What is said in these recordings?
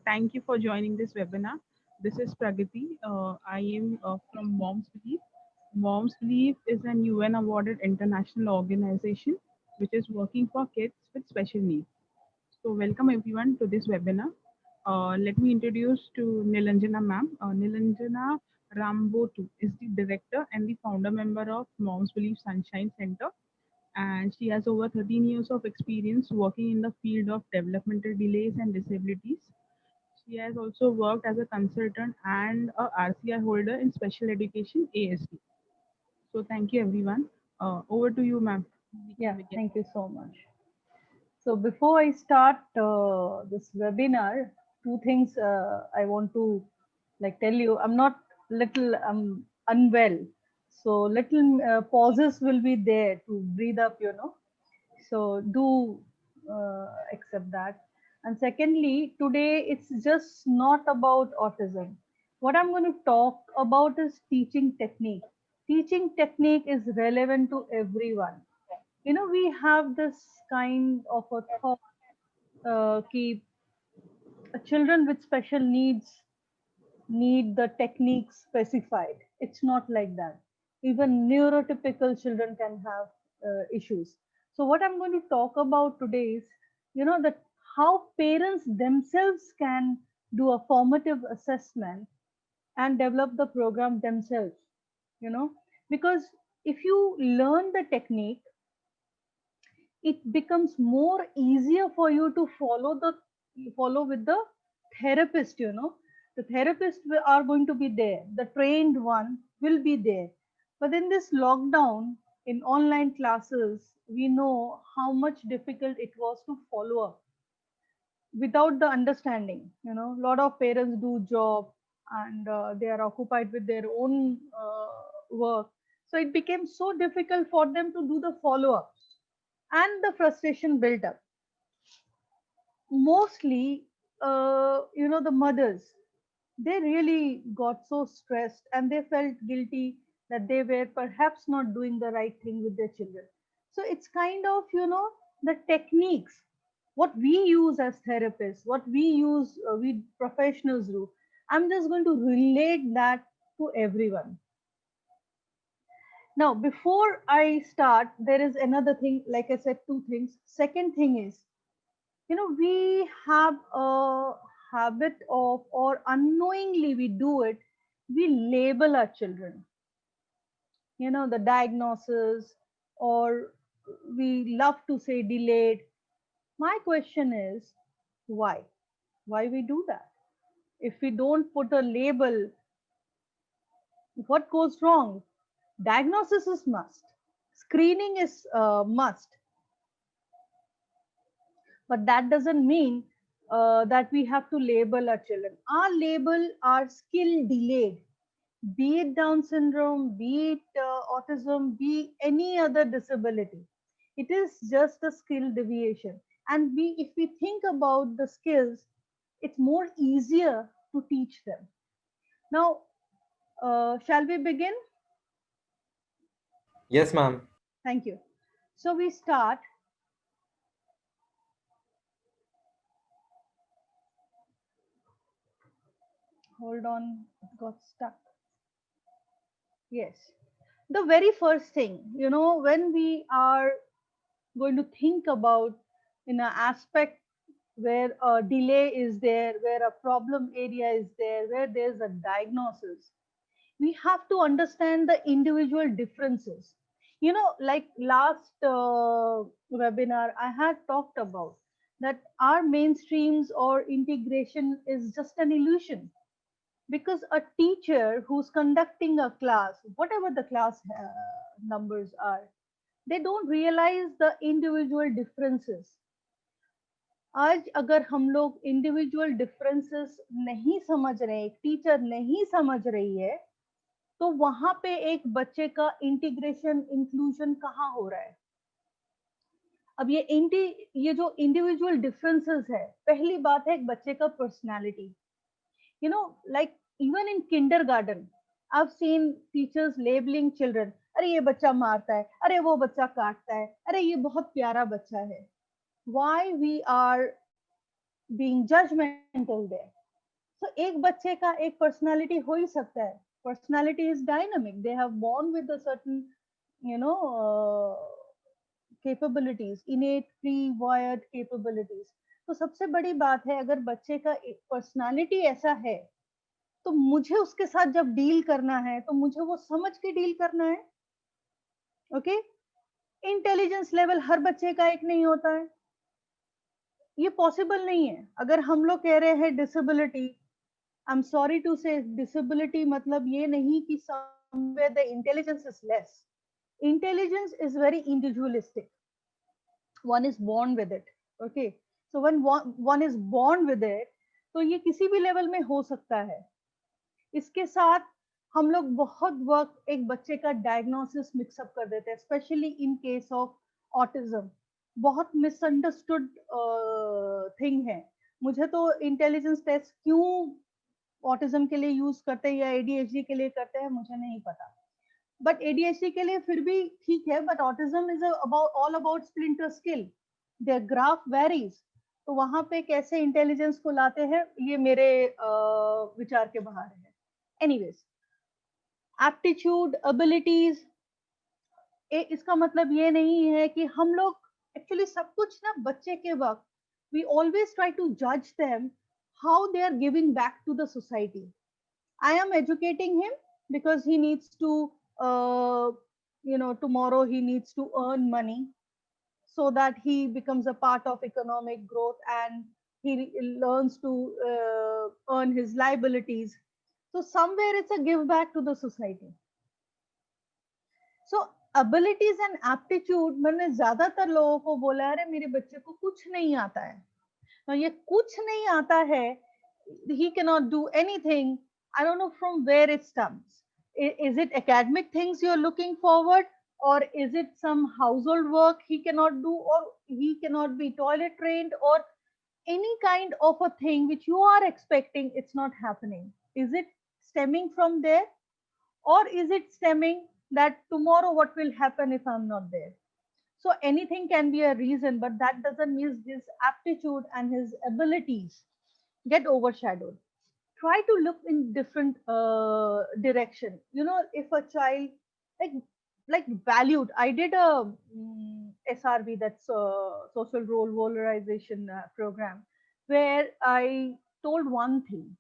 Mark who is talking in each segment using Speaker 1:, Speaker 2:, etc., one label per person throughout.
Speaker 1: Thank you for joining this webinar. This is Pragati. I am from Moms Believe. Moms Believe is an UN awarded international organization which is working for kids with special needs. So, welcome everyone to this webinar. Let me introduce to Nilanjana ma'am. Nilanjana Rambotu is the director and the founder member of Moms Believe Sunshine Center, and she has over 13 years of experience working in the field of developmental delays and disabilities. She has also worked as a consultant and a RCI holder in special education ASD. So thank you everyone. Over to you, ma'am. We can
Speaker 2: Yeah,
Speaker 1: begin.
Speaker 2: thank you so much. So before I start this webinar, two things I want to tell you. I'm not little unwell, so little pauses will be there to breathe up. So do accept that. And secondly, today it's just not about autism. What I'm going to talk about is teaching technique. Teaching technique is relevant to everyone. We have this kind of a thought, keep children with special needs need the technique specified. It's not like that. Even neurotypical children can have issues. So what I'm going to talk about today is, that how parents themselves can do a formative assessment and develop the program themselves, you know, because if you learn the technique, it becomes more easier for you to follow with the therapist. The therapists are going to be there, the trained one will be there. But in this lockdown, in online classes, we know how much difficult it was to follow up without the understanding. A lot of parents do job, and they are occupied with their own work, so it became so difficult for them to do the follow up, and the frustration built up. Mostly, the mothers, they really got so stressed and they felt guilty that they were perhaps not doing the right thing with their children. So it's kind of, the techniques, what we use as therapists, what we use, we professionals do. I'm just going to relate that to everyone. Now, before I start, there is another thing. Like I said, two things. Second thing is, we have a habit of, or unknowingly we do it, we label our children, the diagnosis, or we love to say delayed. My question is, why we do that? If we don't put a label, what goes wrong? Diagnosis is must, screening is must, but that doesn't mean that we have to label our children. Our label are skill delayed, be it Down syndrome, be it autism, be any other disability. It is just a skill deviation. And if we think about the skills, it's more easier to teach them. Now, shall we begin?
Speaker 3: Yes, ma'am.
Speaker 2: Thank you. So we start. Hold on, it got stuck. Yes. The very first thing, when we are going to think about in an aspect where a delay is there, where a problem area is there, where there's a diagnosis, we have to understand the individual differences. Like last webinar, I had talked about that our mainstreams or integration is just an illusion, because a teacher who's conducting a class, whatever the class numbers are, they don't realize the individual differences. आज अगर हम लोग individual differences नहीं समझ रहे, एक teacher नहीं समझ रही है, तो वहां पे एक बच्चे का इंटीग्रेशन इंक्लूजन कहाँ हो रहा है? अब ये जो इंडिविजुअल डिफरेंसेस है, पहली बात है एक बच्चे का personality. Like even in kindergarten, I've seen teachers labeling children. अरे ये बच्चा मारता है, अरे वो बच्चा काटता है, अरे ये बहुत प्यारा बच्चा है. Why we are being judgmental there? So एक बच्चे का एक पर्सनालिटी हो ही सकता है. Personality is dynamic. They have born with a certain, you know, capabilities, innate pre-wired capabilities. तो सबसे बड़ी बात है, अगर बच्चे का पर्सनालिटी ऐसा है, तो मुझे उसके साथ जब डील करना है तो मुझे वो समझ के डील करना है. ओके. इंटेलिजेंस लेवल हर बच्चे का एक नहीं होता है, ये पॉसिबल नहीं है. अगर हम लोग कह रहे हैं disability, I am sorry to say, disability मतलब ये नहीं कि somewhere the intelligence is less. Intelligence is very individualistic. one is born with it. Okay, so when one is born with it, तो ये किसी भी लेवल में हो सकता है. इसके साथ हम लोग बहुत वक्त एक बच्चे का डायग्नोसिस मिक्सअप कर देते हैं, specially in case of autism. बहुत मिसअंडरस्टूड थिंग है. मुझे तो इंटेलिजेंस टेस्ट क्यों ऑटिज्म के लिए यूज करते हैं या एडीएचडी के लिए करते हैं मुझे नहीं पता, बट एडीएचडी के लिए फिर भी ठीक है. But autism is about all about splinter skill, their graph varies. तो वहां पे कैसे इंटेलिजेंस को लाते हैं ये मेरे विचार के बाहर है. एनीवेज, एप्टीट्यूड, एबिलिटीज, इसका मतलब ये नहीं है कि हम लोग एक्चुअली सब कुछ ना बच्चे के वक्त वी ऑलवेज ट्राई टू जज them how they are giving back to the society. I am educating him because he needs to, tomorrow he needs to earn money so that he becomes a part of economic growth and he learns to earn his liabilities. So somewhere it's a give back to the society. So abilities and aptitude, मैंने ज्यादातर लोगों को बोला अरे मेरे बच्चे को कुछ नहीं आता है. Now ये कुछ नहीं आता है, he cannot do anything. I don't know from where it stems. Is it academic things you're looking forward, or is it some household work he cannot do, or he cannot be toilet trained, or any kind of a thing which you are expecting, it's not happening? Is it stemming from there, or is it stemming that tomorrow what will happen if I'm not there? So anything can be a reason, but that doesn't mean his aptitude and his abilities get overshadowed. Try to look in different direction. You know, if a child like like valued, I did a SRV, that's social role valorization program, where I told one thing: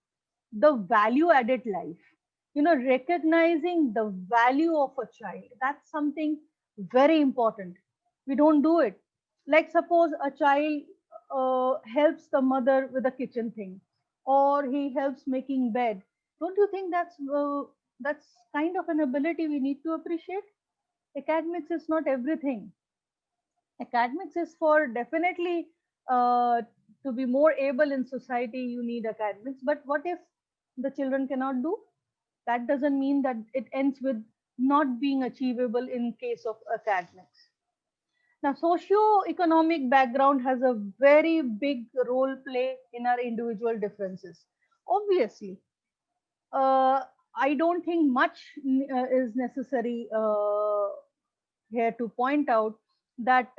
Speaker 2: the value added life. You know, recognizing the value of a child. That's something very important. We don't do it. Like suppose a child helps the mother with the kitchen thing, or he helps making bed. Don't you think that's kind of an ability we need to appreciate? Academics is not everything. Academics is for definitely to be more able in society. You need academics, but what if the children cannot do? That doesn't mean that it ends with not being achievable in case of academics. Now, socio-economic background has a very big role play in our individual differences. Obviously, uh, I don't think much is necessary here to point out that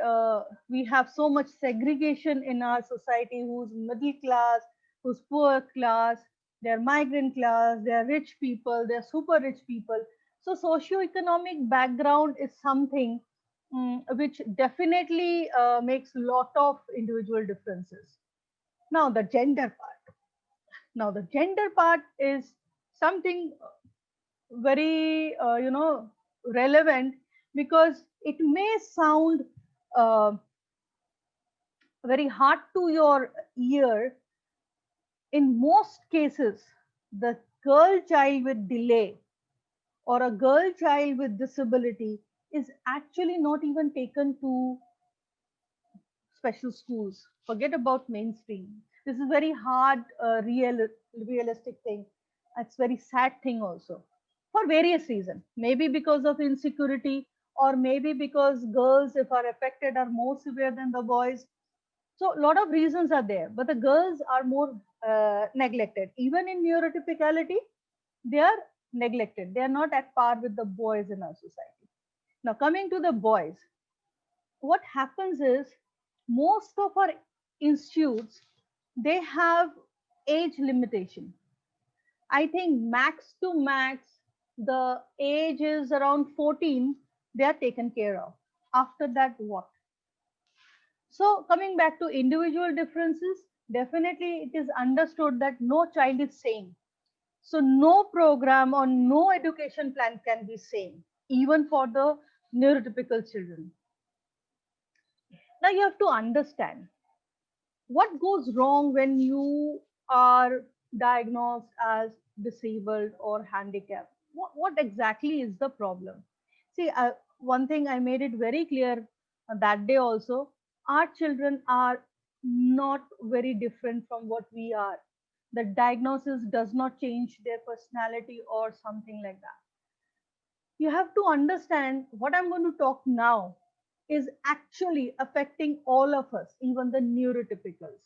Speaker 2: we have so much segregation in our society, who's middle class, who's poor class, they're migrant class, they're rich people, they're super rich people. So socio-economic background is something which definitely makes lot of individual differences. Now the gender part. Now the gender part is something very relevant, because it may sound uh, very hard to your ear. In most cases, the girl child with delay or a girl child with disability is actually not even taken to special schools. Forget about mainstream. This is very hard, realistic thing. It's very sad thing also, for various reasons. Maybe because of insecurity, or maybe because girls, if are affected, are more severe than the boys. So a lot of reasons are there, but the girls are more neglected. Even in neurotypicality, they are neglected. They are not at par with the boys in our society. Now coming to the boys, what happens is most of our institutes, they have age limitation. I think max to max, the age is around 14, they are taken care of. After that, what? So, coming back to individual differences, definitely it is understood that no child is same. So, no program or no education plan can be same, even for the neurotypical children. Now, you have to understand what goes wrong when you are diagnosed as disabled or handicapped. What exactly is the problem? See, one thing I made it very clear that day also, our children are not very different from what we are. The diagnosis does not change their personality or something like that. You have to understand what I'm going to talk now is actually affecting all of us, even the neurotypicals.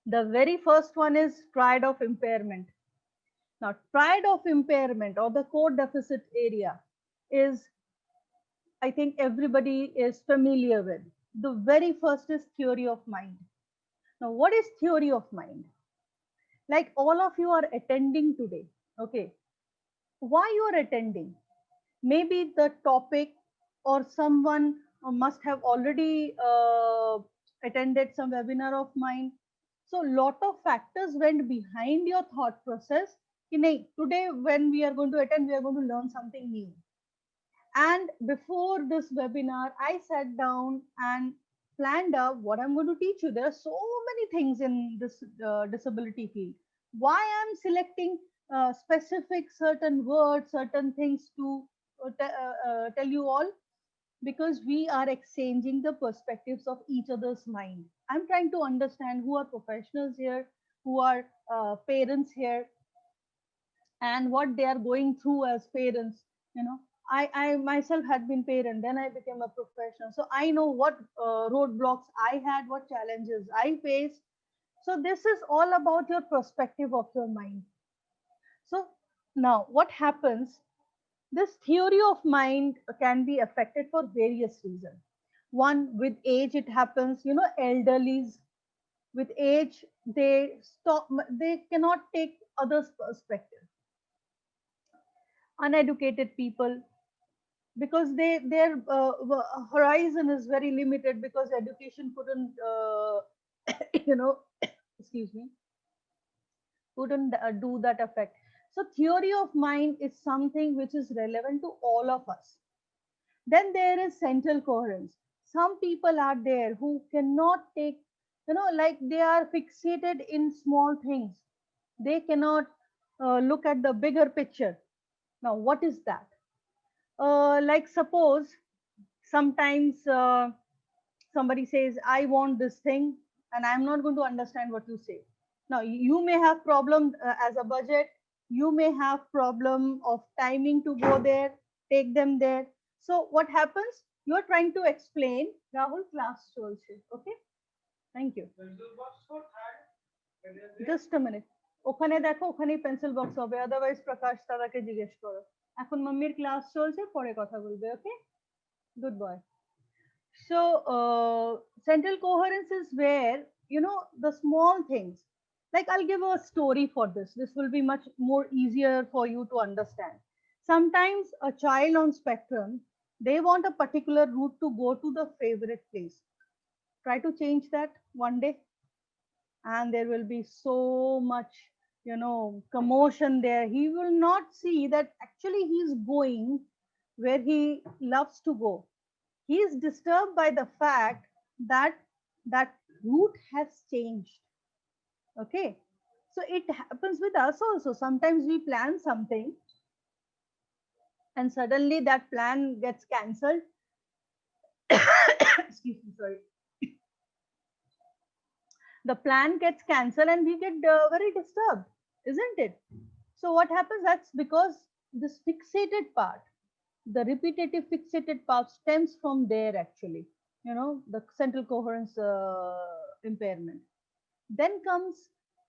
Speaker 2: The very first one is triad of impairment. Now, triad of impairment or the core deficit area is, I think everybody is familiar with. The very first is theory of mind. Now, what is theory of mind? Like all of you are attending today. Okay. Why you are attending? Maybe the topic or someone must have already attended some webinar of mine. So lot of factors went behind your thought process. Today when we are going to attend, we are going to learn something new. And before this webinar, I sat down and planned out what I'm going to teach you. There are so many things in this disability field. Why I'm selecting specific certain words, certain things to tell you all? Because we are exchanging the perspectives of each other's mind. I'm trying to understand who are professionals here, who are parents here, and what they are going through as parents. You know, I myself had been parent, then I became a professional, so I know what roadblocks I had, what challenges I faced. So this is all about your perspective of your mind. So now what happens, this theory of mind can be affected for various reasons. One, with age it happens, you know, elderlies with age, they stop, they cannot take others perspective. Uneducated people, because their horizon is very limited, because education couldn't you know excuse me, couldn't do that effect. So theory of mind is something which is relevant to all of us. Then there is central coherence. Some people are there who cannot take, you know, like they are fixated in small things, they cannot look at the bigger picture. Now what is that? Like suppose sometimes somebody says I want this thing, and I'm not going to understand what you say. Now you may have problem as a budget, you may have problem of timing to go there, take them there. So what happens, you're trying to explain, Rahul class চলছে, okay, thank you, just a minute, ওখানে দেখো, ওখানেই pencil box হবে, otherwise প্রকাশ দাদাকে জিজ্ঞেস করো, এখন মাম্মির class চলছে, পরে কথা বলবে, okay, good boy. So central coherence is where, you know, the small things, like I'll give a story for this. This will be much more easier for you to understand. Sometimes a child on spectrum, they want a particular route to go to the favorite place. Try to change that one day, and there will be so much, you know, commotion there. He will not see that actually he's going where he loves to go. He is disturbed by the fact that that route has changed. Okay, so it happens with us also. Sometimes we plan something and suddenly that plan gets cancelled. Excuse me, sorry. The plan gets cancelled and we get very disturbed, isn't it? So what happens, that's because this fixated part, the repetitive fixated part stems from there actually, you know, the central coherence impairment. Then comes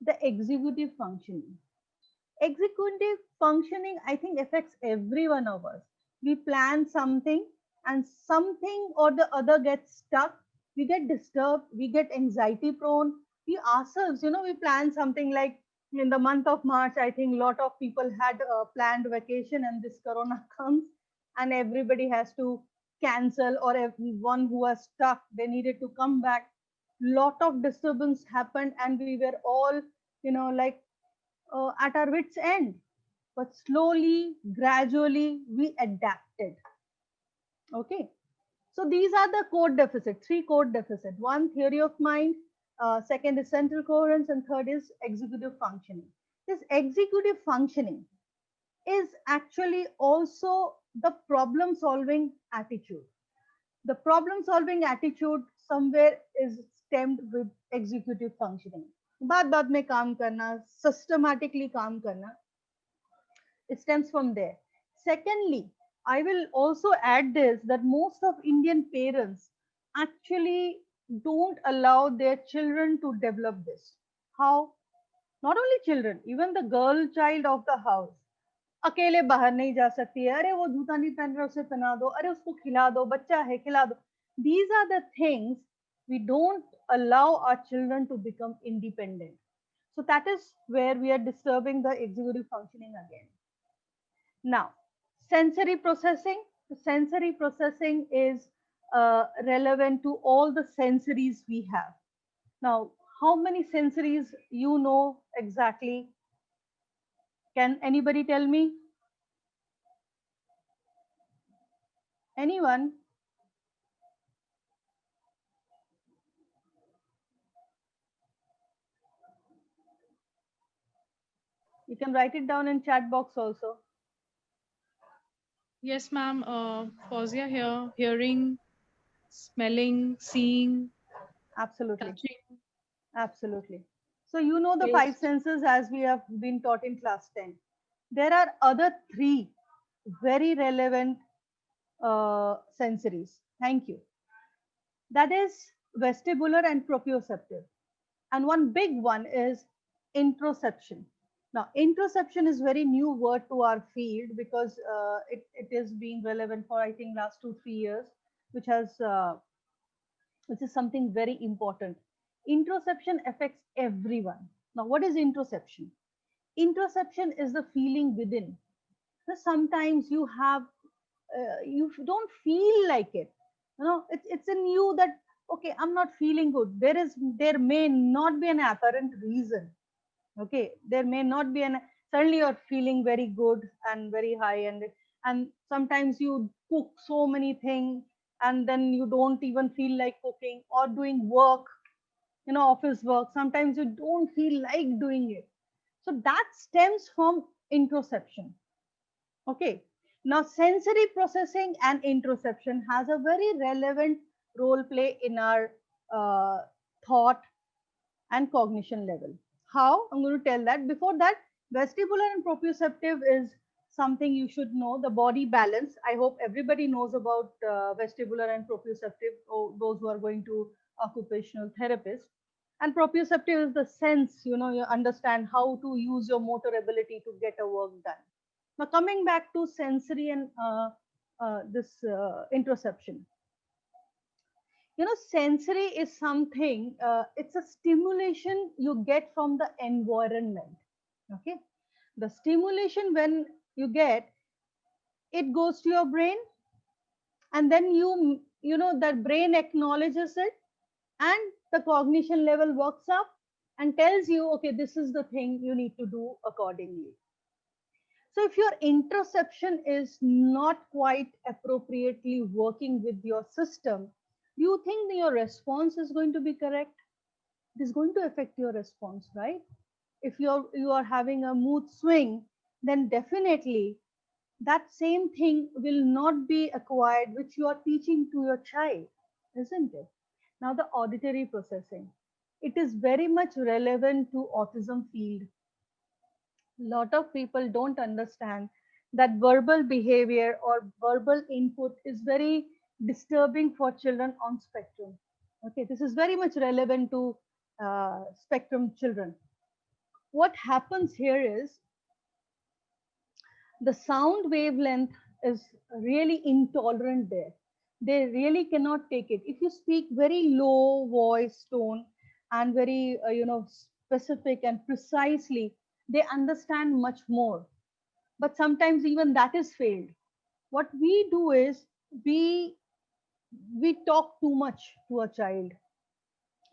Speaker 2: the executive functioning. Executive functioning, I think, affects every one of us. We plan something and something or the other gets stuck. We get disturbed. We get anxiety prone. We ourselves, you know, we plan something like in the month of March, I think a lot of people had planned vacation, and this corona comes, and everybody has to cancel, or everyone who was stuck, they needed to come back. Lot of disturbance happened, and we were all, like at our wits' end. But slowly, gradually, we adapted. Okay. So these are the code deficit, three code deficit. One, theory of mind, second is central coherence, and third is executive functioning. This executive functioning is actually also the problem solving attitude. The problem solving attitude somewhere is stemmed with executive functioning. बात बात में काम करना, systematically काम करना, it stems from there. Secondly, I will also add this, that most of Indian parents actually don't allow their children to develop this. How? Not only children, even the girl child of the house. अकेले बाहर नहीं जा सकती है, अरे वो जूता नहीं पहन रहा उसे पहना दो, अरे उसको खिला दो, बच्चा है खिला दो. These are the things we don't allow our children to become independent. So that is where we are disturbing the executive functioning again. Now, sensory processing. Sensory processing is relevant to all the sensories we have. Now, how many sensories you know exactly? Can anybody tell me? Anyone? You can write it down in chat box also.
Speaker 3: Yes, ma'am. Fausia here. Hearing, smelling, seeing,
Speaker 2: Absolutely.
Speaker 3: touching,
Speaker 2: Absolutely. So you know the five
Speaker 3: taste.
Speaker 2: senses as we have been taught in class 10. There are other three very relevant sensories. Thank you. That is vestibular and proprioceptive. And one big one is interoception. Now, interoception is very new word to our field because it is being relevant for I think last 2 3 years, which has which is something very important. Interoception affects everyone. Now, what is interoception? Interoception is the feeling within. So sometimes you have you don't feel like it. It's in you that okay, I'm not feeling good. There may not be an apparent reason. Okay, there may not be an suddenly you're feeling very good and very high, and sometimes you cook so many things and then you don't even feel like cooking or doing work, office work. Sometimes you don't feel like doing it. So that stems from interoception. Okay. Now, sensory processing and interoception has a very relevant role play in our thought and cognition level. How? I'm going to tell that. Before that, vestibular and proprioceptive is something you should know. The body balance. I hope everybody knows about vestibular and proprioceptive, or those who are going to occupational therapist. And proprioceptive is the sense, you understand how to use your motor ability to get a work done. Now, coming back to sensory and this interoception. Sensory is something, it's a stimulation you get from the environment. Okay. The stimulation, when you get, it goes to your brain, and then that brain acknowledges it, and the cognition level works up and tells you, okay, this is the thing you need to do accordingly. So if your interoception is not quite appropriately working with your system, do you think your response is going to be correct? It is going to affect your response, right? If you are having a mood swing, then definitely that same thing will not be acquired which you are teaching to your child, isn't it? Now the auditory processing, it is very much relevant to autism field. Lot of people don't understand that verbal behavior or verbal input is very disturbing for children on spectrum. Okay, this is very much relevant to spectrum children. What happens here is the sound wavelength is really intolerant there. They really cannot take it. If you speak very low voice tone and very specific and precisely, they understand much more, but sometimes even that is failed. What we do is we we talk too much to a child,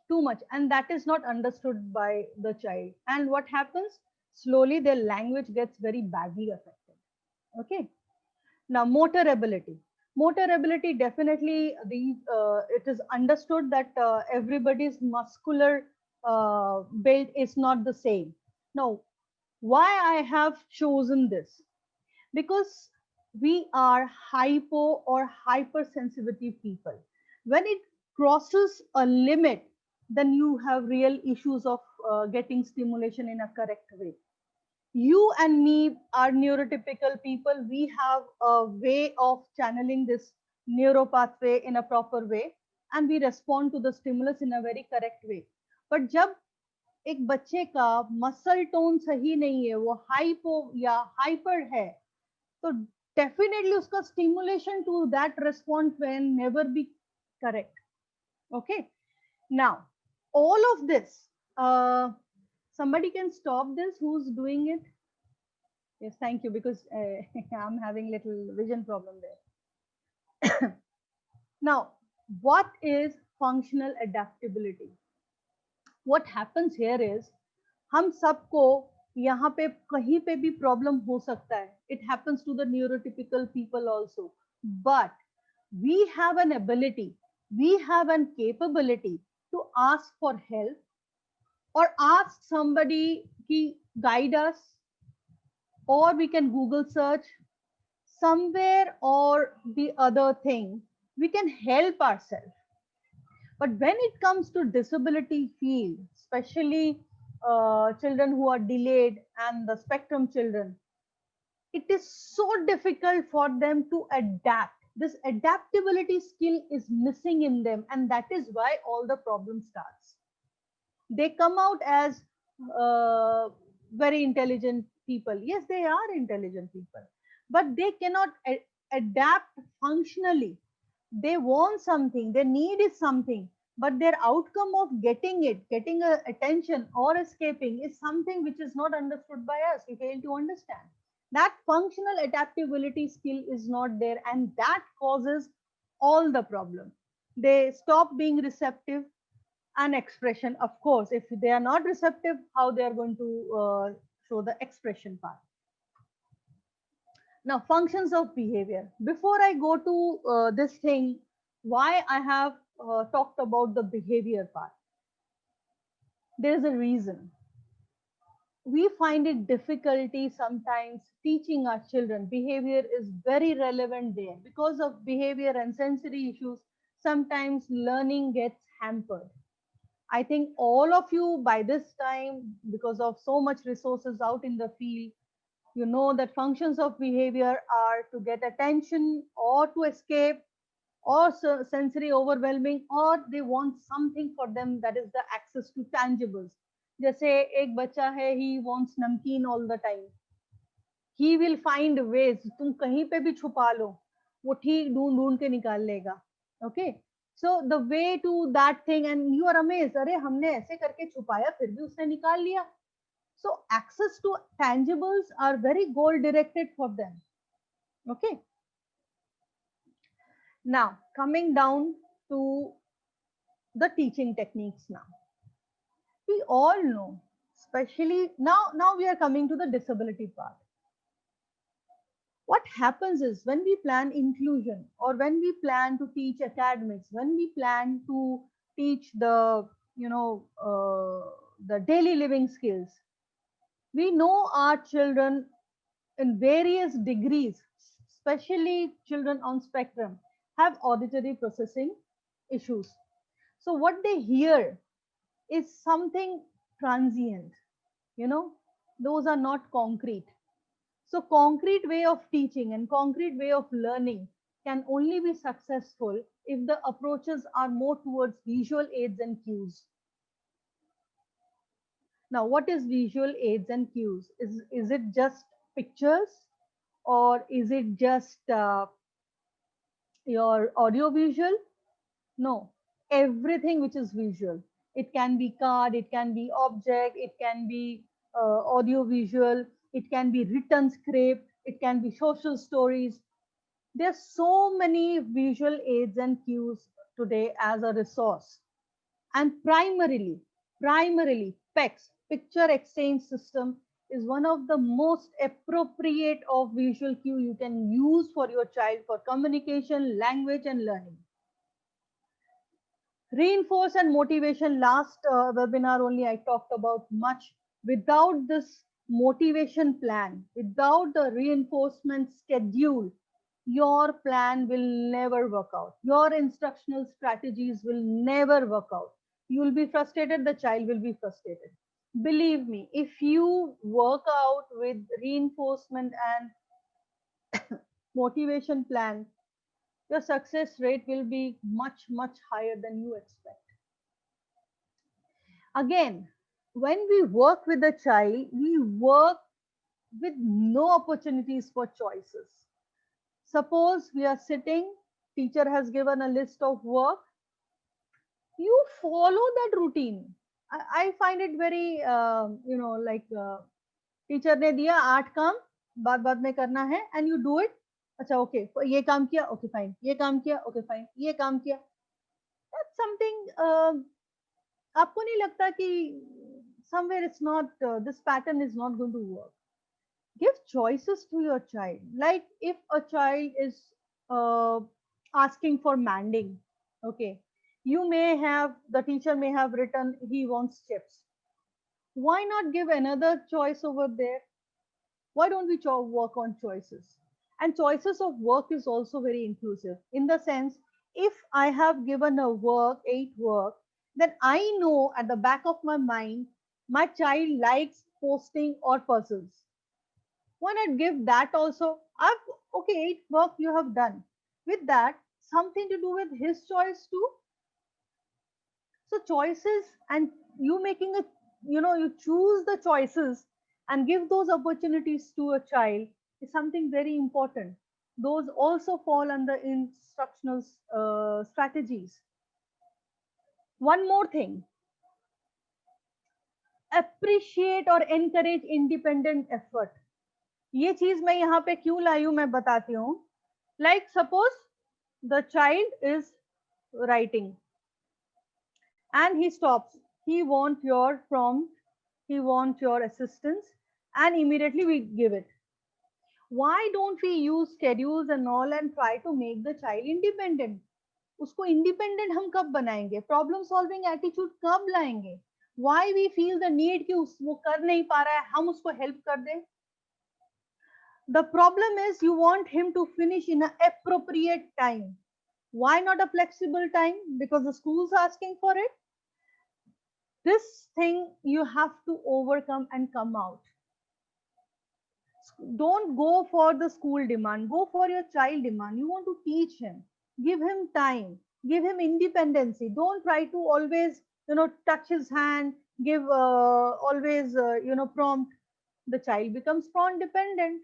Speaker 2: too much, and that is not understood by the child. And what happens? Slowly their language gets very badly affected. Okay. Now, motor ability. Motor ability, definitely it is understood that everybody's muscular build is not the same. Now, why I have chosen this? Because we are hypo or hypersensitive people. When it crosses a limit, then you have real issues of getting stimulation in a correct way. You and me are neurotypical people. We have a way of channeling this neuropathway in a proper way, and we respond to the stimulus in a very correct way. But जब एक बच्चे का muscle tone सही नहीं है, वो hypo या hyper है, तो definitely उसका stimulation to that response will never be correct. Okay. Now, all of this, somebody can stop this. Who's doing it? Yes, thank you, because I'm having little vision problem there. Now, what is functional adaptability? What happens here is, हम सबको यहाँ पे कहीं पे भी problem हो सकता है. It happens to the neurotypical people also. But we have an ability, we have an capability to ask for help or ask somebody to guide us, or we can Google search somewhere or the other thing. We can help ourselves. But when it comes to disability field, especially children who are delayed and the spectrum children, it is so difficult for them to adapt. This adaptability skill is missing in them, and that is why all the problem starts. They come out as very intelligent people. Yes, they are intelligent people, but they cannot adapt functionally. They want something, their need is something, but their outcome of getting it, getting attention or escaping, is something which is not understood by us. We fail to understand. That functional adaptability skill is not there, and that causes all the problem. They stop being receptive and expression. Of course, if they are not receptive, how they are going to show the expression part? Now, functions of behavior. Before I go to this thing, why I have talked about the behavior part, there is a reason. We find it difficulty sometimes teaching our children. Behavior is very relevant there. Because of behavior and sensory issues, sometimes learning gets hampered. I think all of you by this time, because of so much resources out in the field, you know that functions of behavior are to get attention or to escape or sensory overwhelming, or they want something for them, that is the access to tangibles. जैसे एक बच्चा है, he wants नमकीन all the time. He will find ways. तुम कहीं पे भी छुपा लो, वो ठीक ढूंढ ढूंढ के निकाल लेगा. Okay. So the way to that thing, and you are amazed, अरे हमने ऐसे करके छुपाया फिर भी उसने निकाल लिया. So access to tangibles are very goal directed for them. Okay. Now coming down to the teaching techniques now. We all know, especially now we are coming to the disability part. What happens is, when we plan inclusion, or when we plan to teach academics, when we plan to teach the, the daily living skills, we know our children in various degrees, especially children on spectrum, have auditory processing issues. So what they hear is something transient, those are not concrete. So concrete way of teaching and concrete way of learning can only be successful if the approaches are more towards visual aids and cues. Now, what is visual aids and cues? Is it just pictures, or is it just your audio visual? No, everything which is visual. It can be card, it can be object, it can be audio visual, it can be written script, it can be social stories. There are so many visual aids and cues today as a resource. And primarily PEX, picture exchange system, is one of the most appropriate of visual cue you can use for your child for communication, language, and learning. Reinforce and motivation, last webinar only I talked about much. Without this motivation plan, without the reinforcement schedule, your plan will never work out. Your instructional strategies will never work out. You will be frustrated, the child will be frustrated. Believe me, if you work out with reinforcement and motivation plan, your success rate will be much, much higher than you expect. Again, when we work with a child, we work with no opportunities for choices. Suppose we are sitting, teacher has given a list of work, you follow that routine. I find it very, like teacher ने दिया 8 काम बाद बाद में करना है and you do it. अच्छा okay ये काम किया ओके फाइन, ये काम किया ओके फाइन, ये काम किया. दैट्स समथिंग आपको नहीं लगता कि somewhere it's not this pattern is not going to work. Give choices to your child. Like if a child is uh, asking for manding, okay, the teacher may have written he wants chips. Why not give another choice over there? Why don't we work on choices? And choices of work is also very inclusive in the sense, if I have given a work, 8 work, then I know at the back of my mind, my child likes posting or puzzles. Why not give that also? Okay, 8 work you have done. With that, something to do with his choice too. So choices, and you making a, you choose the choices and give those opportunities to a child is something very important. Those also fall under instructional strategies. One more thing, appreciate or encourage independent effort. ये चीज मैं यहाँ पे क्यों लाई हूं मैं बताती हूँ. Like suppose the child is writing and he stops. He wants your prompt, he wants your assistance, and immediately we give it. Why don't we use schedules and all and try to make the child independent? उसको independent हम कब बनाएंगे? Problem solving attitude कब लाएंगे? Why we feel the need कि वो कर नहीं पा रहा है, हम उसको help कर दें? The problem is you want him to finish in an appropriate time. Why not a flexible time? Because the school's asking for it. This thing you have to overcome and come out. Don't go for the school demand, go for your child demand. You want to teach him, give him time, give him independency. Don't try to always, touch his hand, give always, prompt. The child becomes prompt dependent.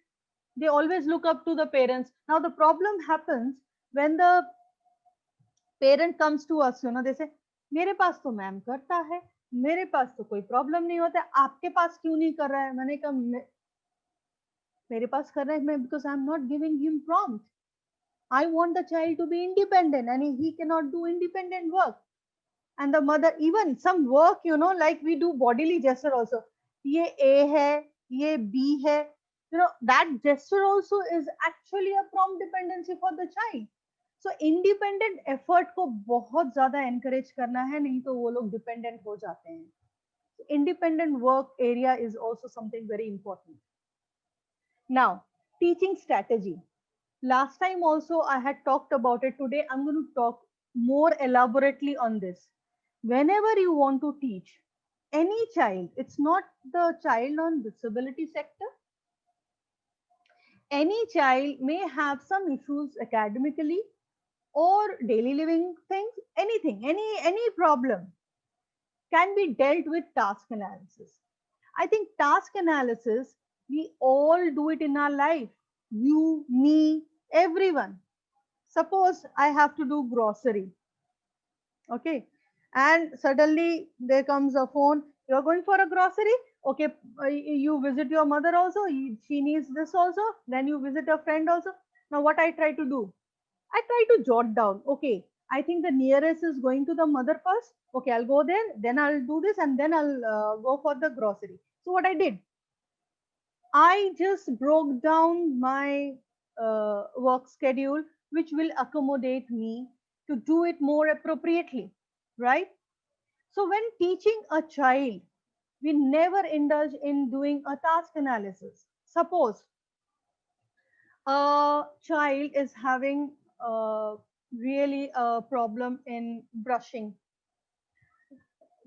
Speaker 2: They always look up to the parents. Now the problem happens when the parent comes to us, they say, मेरे पास तो ma'am करता है, मेरे पास तो कोई problem नहीं होता है, आपके पास क्यों नहीं कर रहा है? मैंने कहा मेरे पास कर रहा है because I'm not giving him prompt. I want the child to be independent and he cannot do independent work. And the mother, even some work, like we do bodily gesture also. ये A है, ये B है. That gesture also is actually a prompt dependency for the child. So independent effort को बहुत ज़्यादा encourage करना है, नहीं तो वो लोग dependent हो जाते हैं. Independent work area is also something very important. Now, teaching strategy. Last time also I had talked about it. Today I'm going to talk more elaborately on this. Whenever you want to teach any child, it's not the child on disability sector. Any child may have some issues academically or daily living things, anything, any problem can be dealt with task analysis. I think task analysis, we all do it in our life. You, me, everyone. Suppose I have to do grocery. Okay. And suddenly there comes a phone. You're going for a grocery? Okay, you visit your mother also, she needs this also, then you visit a friend also. Now what I try to do, I try to jot down, okay, I think the nearest is going to the mother first. Okay, I'll go there, then I'll do this, and then I'll go for the grocery. So what I did, I just broke down my work schedule, which will accommodate me to do it more appropriately, right? So when teaching a child, we never indulge in doing a task analysis. Suppose a child is having really a problem in brushing,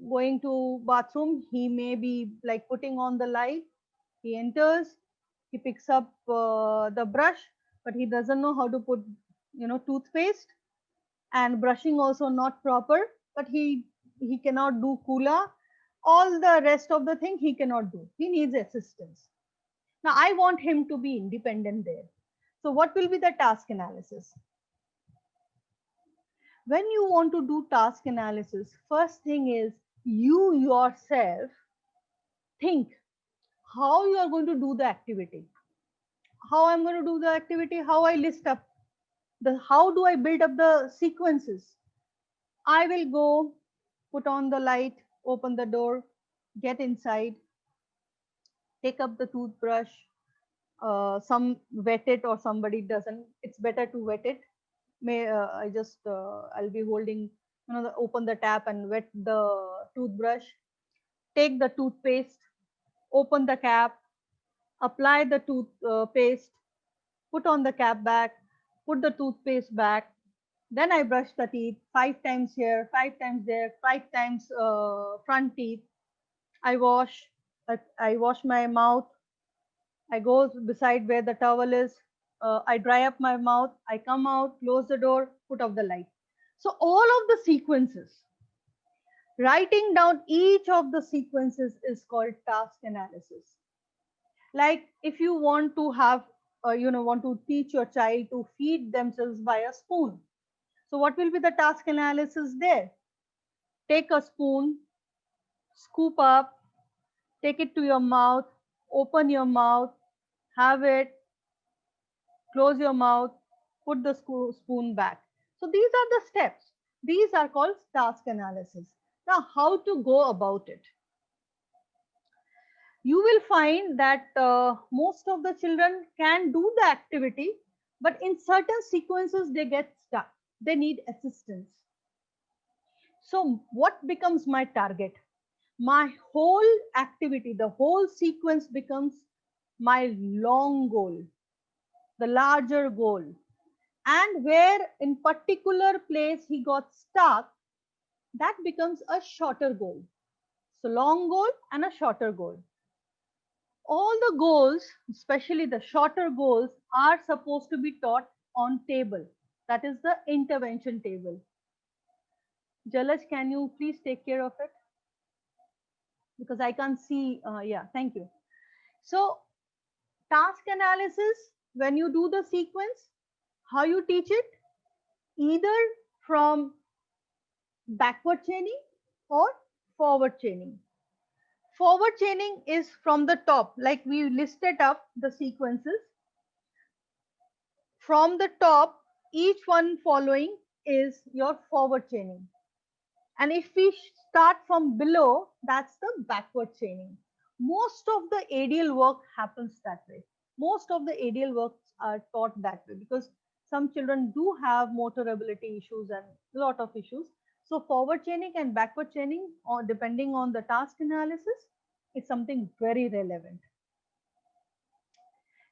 Speaker 2: going to bathroom, he may be like putting on the light, he enters, he picks up the brush, but he doesn't know how to put, toothpaste, and brushing also not proper, but he cannot do kula, all the rest of the thing he cannot do, he needs assistance. Now I want him to be independent there. So what will be the task analysis? When you want to do task analysis, first thing is you yourself think how you are going to do the activity, how I'm going to do the activity, how I list up the, how do I build up the sequences. I will go, put on the light, open the door, get inside, take up the toothbrush. Some wet it or somebody doesn't. It's better to wet it. May I just I'll be holding, open the tap and wet the toothbrush. Take the toothpaste, open the cap, apply the toothpaste, put on the cap back, put the toothpaste back. Then I brush the teeth 5 times here, 5 times there, 5 times front teeth. I wash. I wash my mouth. I go beside where the towel is. I dry up my mouth. I come out, close the door, put off the light. So all of the sequences, writing down each of the sequences is called task analysis. Like if you want to have, want to teach your child to feed themselves by a spoon. So what will be the task analysis there? Take a spoon, scoop up, take it to your mouth, open your mouth, have it, close your mouth, put the spoon back. So these are the steps. These are called task analysis. Now, how to go about it? You will find that most of the children can do the activity, but in certain sequences they get stuck. They need assistance. So what becomes my target? My whole activity, the whole sequence becomes my long goal, the larger goal. And where in particular place he got stuck, that becomes a shorter goal. So long goal and a shorter goal. All the goals, especially the shorter goals, are supposed to be taught on table. That is the intervention table. Jalaj, can you please take care of it? Because I can't see. Yeah, thank you. So task analysis, when you do the sequence, how you teach it? Either from backward chaining or forward chaining. Forward chaining is from the top, like we listed up the sequences. From the top, each one following is your forward chaining. And if we start from below, that's the backward chaining. Most of the ADL work happens that way. Most of the ADL works are taught that way because some children do have motor ability issues and a lot of issues. So forward chaining and backward chaining, or depending on the task analysis, is something very relevant.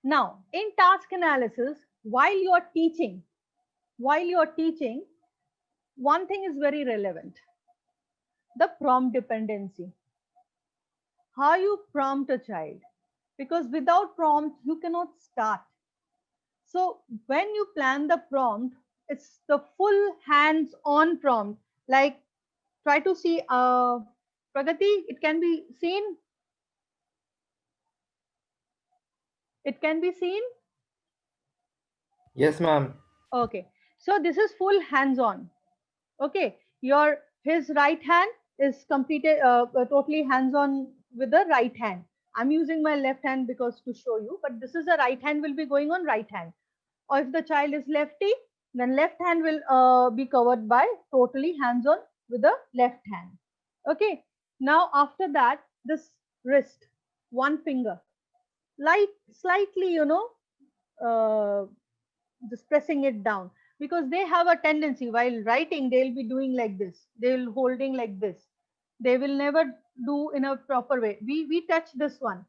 Speaker 2: Now, in task analysis, while you are teaching, one thing is very relevant: the prompt dependency. How you prompt a child, because without prompt you cannot start. So when you plan the prompt, it's the full hands-on prompt. Like try to see Pragati, it can be seen. It can be seen.
Speaker 4: Yes, ma'am.
Speaker 2: Okay. So this is full hands-on. Okay. His right hand is completed totally hands-on with the right hand. I'm using my left hand because to show you, but this is the right hand will be going on right hand. Or if the child is lefty, then left hand will be covered by totally hands on with the left hand. Okay. Now after that, this wrist, one finger, light, slightly, uh, just pressing it down, because they have a tendency while writing, they'll be doing like this. They'll holding like this. They will never do in a proper way. We touch this one.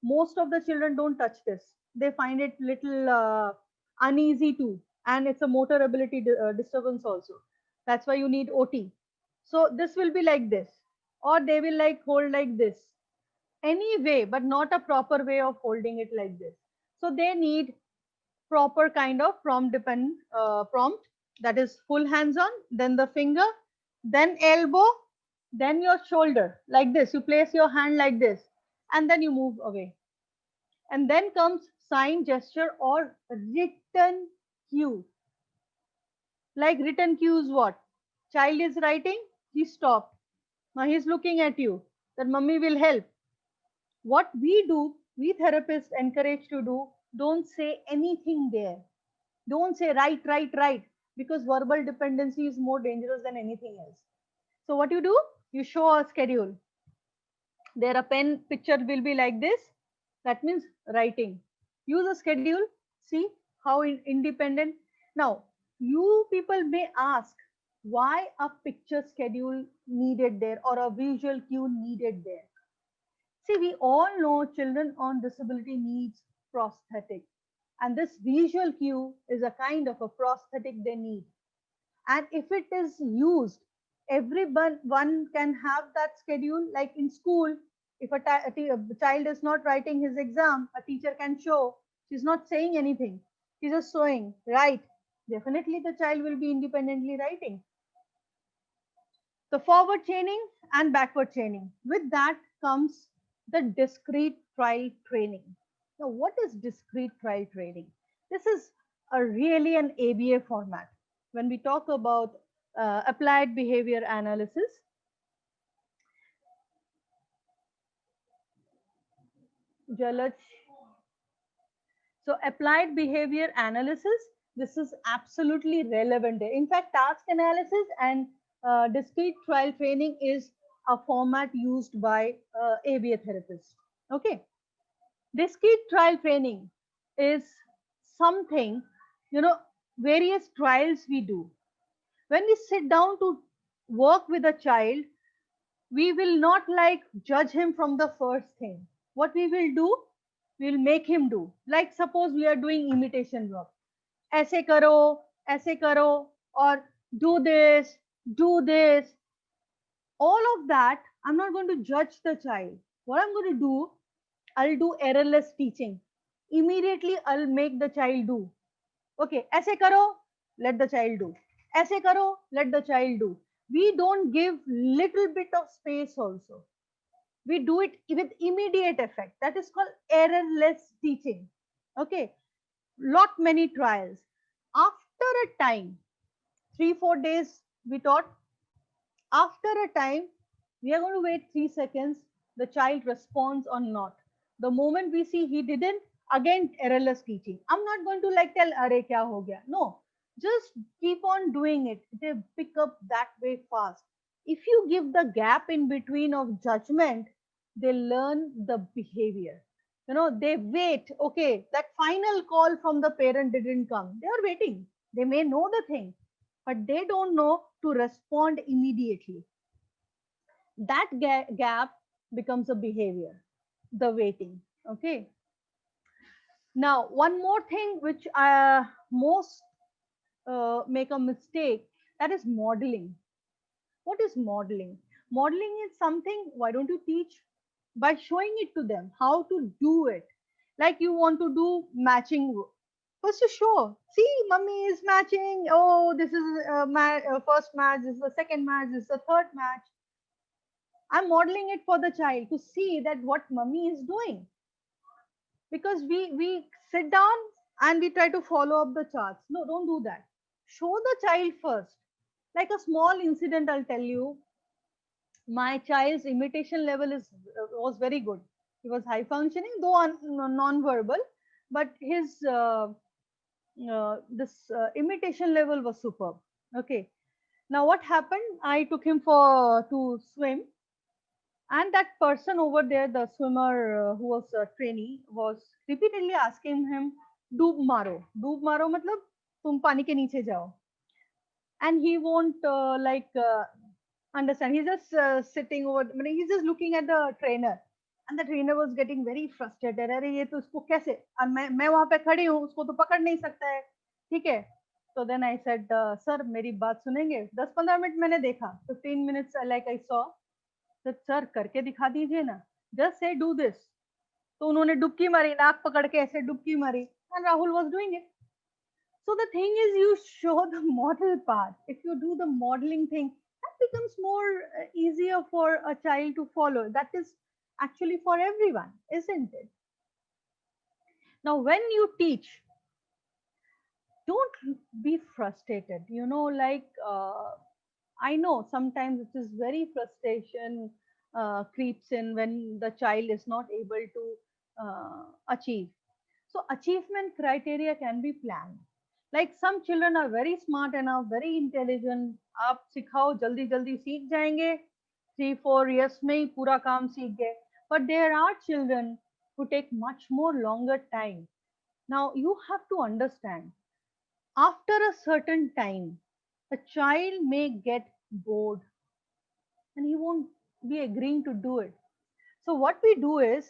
Speaker 2: Most of the children don't touch this. They find it little uneasy too, and it's a motor ability disturbance also. That's why you need OT. So this will be like this, or they will like hold like this. Any way, but not a proper way of holding it like this. So they need proper kind of prompt, that is full hands on, then the finger, then elbow, then your shoulder like this. You place your hand like this, and then you move away, and then comes sign, gesture, or written cue. Like written cues, what? Child is writing, he stopped. Now he's looking at you, that mummy will help. What we do, we therapists encourage to do, don't say anything there. Don't say right, right, right, because verbal dependency is more dangerous than anything else. So what you do, you show a schedule. There a pen picture will be like this. That means writing. Use a schedule. See how independent. Now, you people may ask why a picture schedule needed there or a visual cue needed there. See, we all know children on disability needs prosthetic, and this visual cue is a kind of a prosthetic they need. And if it is used, everyone one can have that schedule. Like in school, if a child is not writing his exam, a teacher can show she's not saying anything, she's just showing, right? Definitely the child will be independently writing. The forward chaining and backward chaining, with that comes the discrete trial training. Now what is discrete trial training? This is a really an ABA format. When we talk about applied behavior analysis, Jalaj. So applied behavior analysis, this is absolutely relevant. In fact, task analysis and discrete trial training is a format used by ABA therapists. Okay. Discrete trial training is something, you know, various trials we do. When we sit down to work with a child, we will not like judge him from the first thing. What we will do, we will make him do. Like suppose we are doing imitation work. ऐसे करो, or do this, do this. All of that, I'm not going to judge the child. What I'm going to do, I'll do errorless teaching. Immediately, I'll make the child do. Okay, ऐसे करो, let the child do. ऐसे करो, let the child do. We don't give little bit of space also. We do it with immediate effect. That is called errorless teaching. Okay, lot many trials. After a time, 3-4 days we taught. After a time, we are going to wait 3 seconds. The child responds or not. The moment we see he didn't, again errorless teaching. I'm not going to like tell "Arey kya ho gaya." No, just keep on doing it. They pick up that way fast. If you give the gap in between of judgment, they learn the behavior. They wait. Okay, that final call from the parent didn't come. They are waiting. They may know the thing, but they don't know to respond immediately. That gap becomes a behavior, the waiting. Okay. Now, one more thing which most make a mistake, that is modeling. What is modeling? Modeling is something, why don't you teach by showing it to them how to do it? Like you want to do matching. First, you show. See, mummy is matching. Oh, this is first match. This is the second match. This is the third match. I'm modeling it for the child to see that what mummy is doing. Because we sit down and we try to follow up the charts. No, don't do that. Show the child first. Like a small incident, I'll tell you. My child's imitation level is was very good. He was high functioning, though non-verbal, but his this imitation level was superb. Okay. Now what happened? I took him for to swim, and that person over there, the swimmer who was a trainee, was repeatedly asking him, "डूब मारो, डूब मारो मतलब तुम पानी के नीचे जाओ." And he won't understand. He's just sitting over. I mean, he's just looking at the trainer, and the trainer was getting very frustrated. अरे ये तो उसको कैसे? और मैं वहाँ पे खड़ी हूँ, उसको तो पकड़ नहीं सकता है, ठीक है? So then I said, sir, मेरी बात सुनेंगे? 10-15 मिनट मैंने देखा, 15 minutes like I saw. तो सर करके दिखा दीजिए ना, just say do this. तो उन्होंने डुबकी मारी, नाक पकड़ के ऐसे डुबकी मारी, and Rahul was doing it. So the thing is, you show the model part. If you do the modeling thing, that becomes more easier for a child to follow. That is actually for everyone, isn't it? Now, when you teach, don't be frustrated. You know, like I know sometimes it is very frustration creeps in when the child is not able to achieve. So achievement criteria can be planned. Like some children are very smart enough, very intelligent. आप सिखाओ जल्दी जल्दी सीख जाएंगे, 3-4 years में ही पूरा काम सीख गए. But there are children who take much more longer time. Now you have to understand, after a certain time, a child may get bored and he won't be agreeing to do it. So what we do is,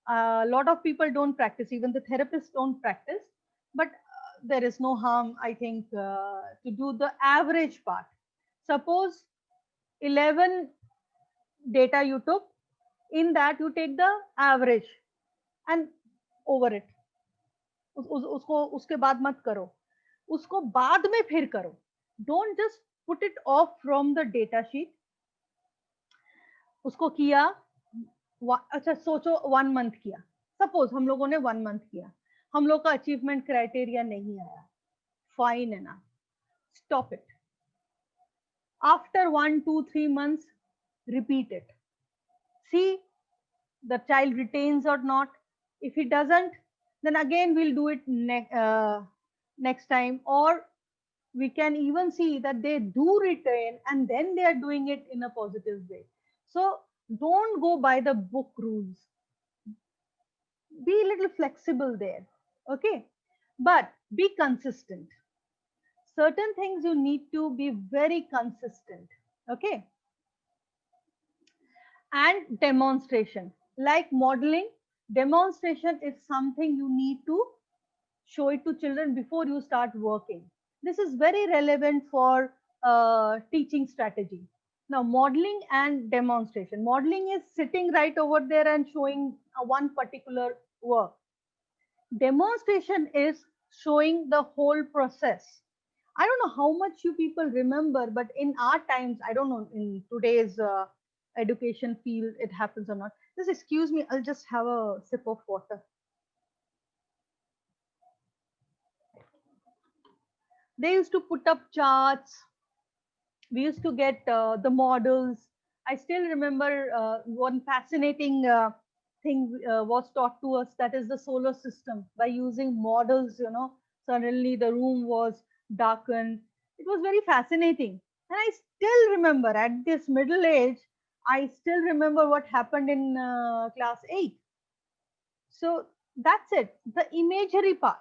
Speaker 2: a lot of people don't practice, even the therapists don't practice, but there is no harm, I think, to do the average part. Suppose 11 data you took, in that you take the average and over it. उसको उसके बाद मत करो, उसको बाद में फिर करो. Don't just put it off from the data sheet. उसको किया, अच्छा सोचो 1 month किया, सपोज हम लोगों ने 1 month किया, हम लोग का अचीवमेंट क्राइटेरिया नहीं आया, फाइन है ना, stop it. After 1-2-3 months repeat it, see the child retains or not. If he doesn't, then again we'll do it next time, or we can even see that they do retain and then they are doing it in a positive way. So don't go by the book rules, be a little flexible there. Okay, but be consistent. Certain things you need to be very consistent. Okay, and demonstration, like modeling, demonstration is something you need to show it to children before you start working. This is very relevant for teaching strategy. Now, modeling and demonstration. Modeling is sitting right over there and showing one particular work. Demonstration is showing the whole process. I don't know how much you people remember, but in our times, I don't know in today's education field it happens or not. Just excuse me, I'll just have a sip of water. They used to put up charts. We used to get the models. I still remember one fascinating thing was taught to us, that is the solar system. By using models, you know, suddenly the room was darkened. It was very fascinating. And I still remember at this middle age, I still remember what happened in class 8. So that's it, the imagery part.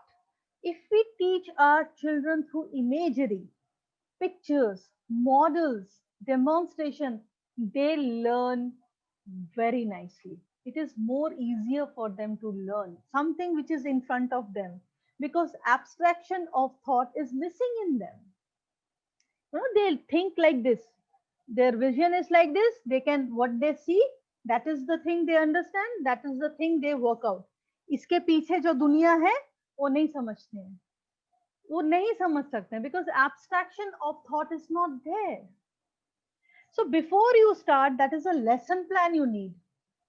Speaker 2: If we teach our children through imagery, pictures, models, demonstration, they learn very nicely. It is more easier for them to learn something which is in front of them, because abstraction of thought is missing in them. You know, they'll think like this. Their vision is like this. They can, what they see, that is the thing they understand. That is the thing they work out. इसके पीछे जो दुनिया है वो नहीं समझते हैं, वो नहीं समझ सकते हैं, because abstraction of thought is not there. So before you start, that is a lesson plan you need.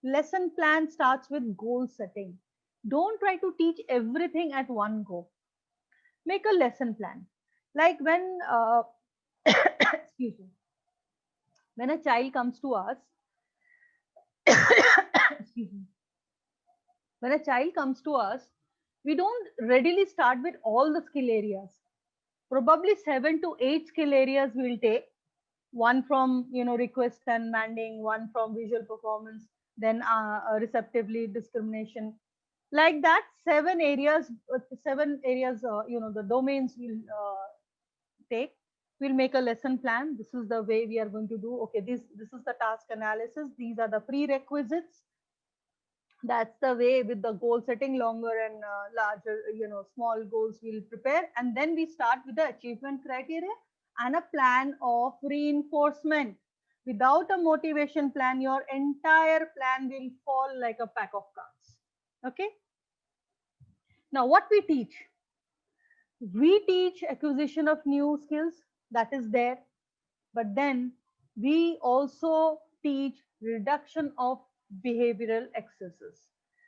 Speaker 2: Lesson plan starts with goal setting. Don't try to teach everything at one go. Make a lesson plan. Like when excuse me, When a child comes to us, excuse me, when a child comes to us, we don't readily start with all the skill areas. Probably 7 to 8 skill areas we'll take. One from request and manding, one from visual performance, then receptively discrimination. Like that, 7 areas, the domains we'll take. We'll make a lesson plan. This is the way we are going to do. Okay, this is the task analysis. These are the prerequisites. That's the way with the goal setting, longer and larger, small goals we'll prepare. And then we start with the achievement criteria and a plan of reinforcement. Without a motivation plan, your entire plan will fall like a pack of cards. Okay. Now, what we teach? We teach acquisition of new skills, that is there, but then we also teach reduction of behavioral excesses.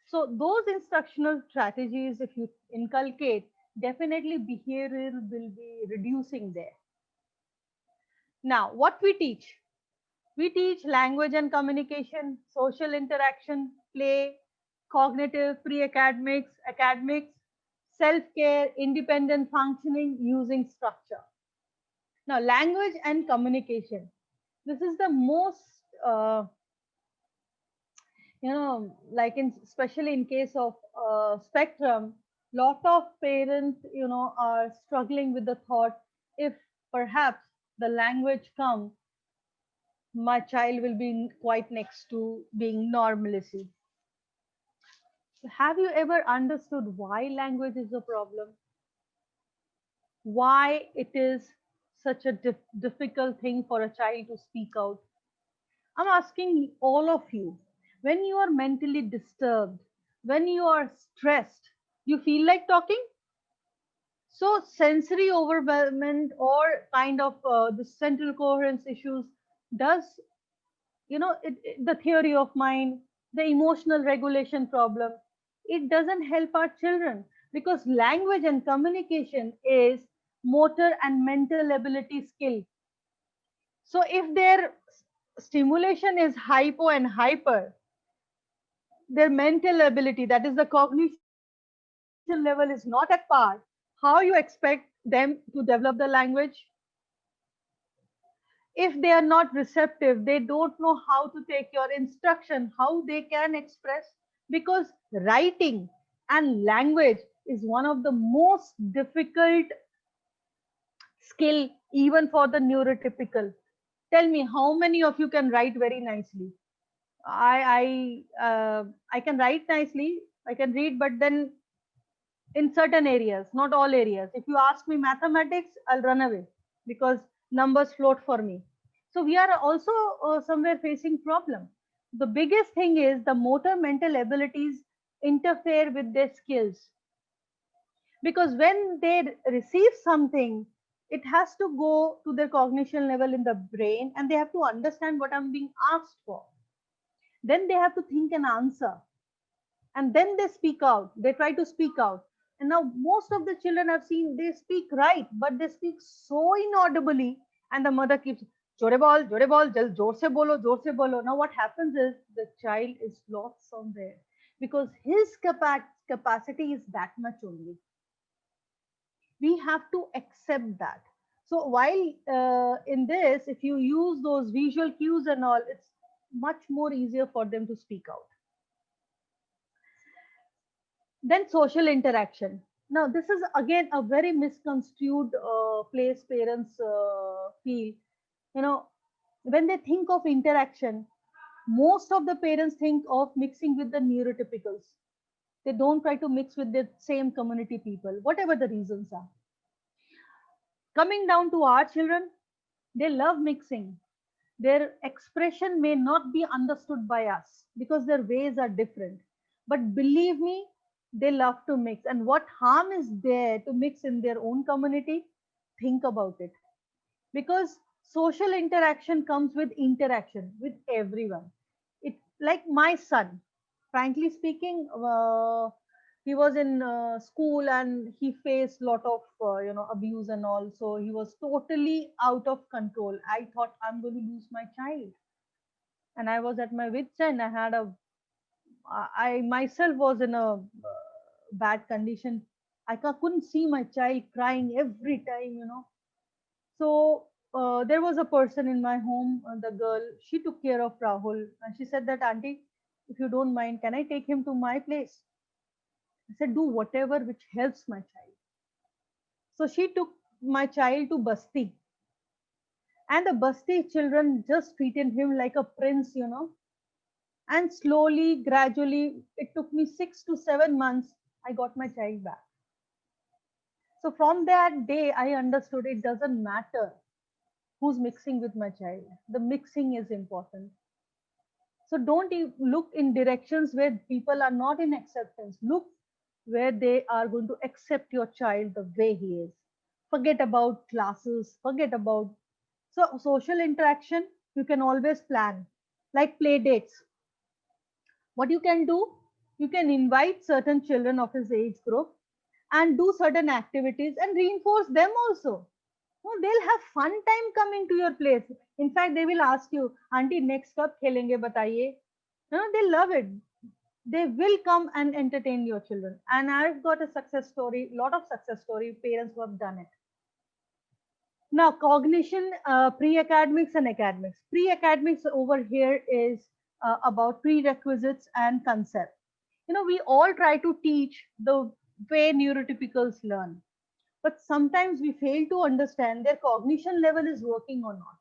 Speaker 2: So those instructional strategies, if you inculcate, definitely behavior will be reducing there. Now, what we teach? We teach language and communication, social interaction, play, cognitive, pre-academics, academics, self-care, independent functioning using structure. Now, language and communication. This is the most, like especially in case of spectrum, lot of parents, are struggling with the thought, if perhaps the language come, my child will be quite next to being normalcy. Have you ever understood why language is a problem? Why it is such a difficult thing for a child to speak out? I'm asking all of you, when you are mentally disturbed, when you are stressed, you feel like talking? So, sensory overwhelmment or kind of the central coherence issues does, the theory of mind, the emotional regulation problem, it doesn't help our children, because language and communication is motor and mental ability skill. So if their stimulation is hypo and hyper, their mental ability, that is the cognition level, is not at par, how you expect them to develop the language? If they are not receptive, they don't know how to take your instruction, how they can express, because writing and language is one of the most difficult skill even for the neurotypical. Tell me, how many of you can write very nicely? I can write nicely, I can read, but then in certain areas, not all areas. If you ask me mathematics, I'll run away because numbers float for me. So we are also somewhere facing problem. The biggest thing is the motor mental abilities interfere with their skills, because when they receive something, it has to go to their cognition level in the brain, and they have to understand what I'm being asked for. Then they have to think and answer, and then they speak out, they try to speak out. And now most of the children I've seen, they speak right, but they speak so inaudibly, and the mother keeps jore bol jal jor se bolo, jor se bolo. Now what happens is the child is lost somewhere, because his capacity is that much only. We have to accept that. So while in this, if you use those visual cues and all, it's much more easier for them to speak out. Then social interaction. Now this is again a very misconstrued place parents feel. When they think of interaction, most of the parents think of mixing with the neurotypicals. They don't try to mix with the same community people, whatever the reasons are. Coming down to our children, they love mixing. Their expression may not be understood by us because their ways are different. But believe me, they love to mix. And what harm is there to mix in their own community? Think about it. Because social interaction comes with interaction with everyone. It, like my son, frankly speaking, He was in school and he faced lot of abuse and all, so he was totally out of control. I thought I'm going to lose my child, and I was at my wit's end. I myself was in a bad condition. Couldn't see my child crying every time. So there was a person in my home, the girl, she took care of Rahul, and she said that, auntie, if you don't mind, can I take him to my place? I said, do whatever which helps my child. So she took my child to Basti, and the Basti children just treated him like a prince. And slowly, gradually, it took me 6 to 7 months, I got my child back. So from that day, I understood it doesn't matter who's mixing with my child. The mixing is important. So don't look in directions where people are not in acceptance. Look where they are going to accept your child the way he is. Forget about classes, forget about social interaction. You can always plan, like play dates. What you can do, you can invite certain children of his age group and do certain activities and reinforce them also. No, they'll have fun time coming to your place. In fact, they will ask you, auntie, next kab khelenge bataiye. No, they love it. They will come and entertain your children. And I've got a success story, lot of success story, parents who have done it. Now, cognition, pre-academics and academics. Pre-academics over here is about prerequisites and concept. We all try to teach the way neurotypicals learn, but sometimes we fail to understand their cognition level is working or not.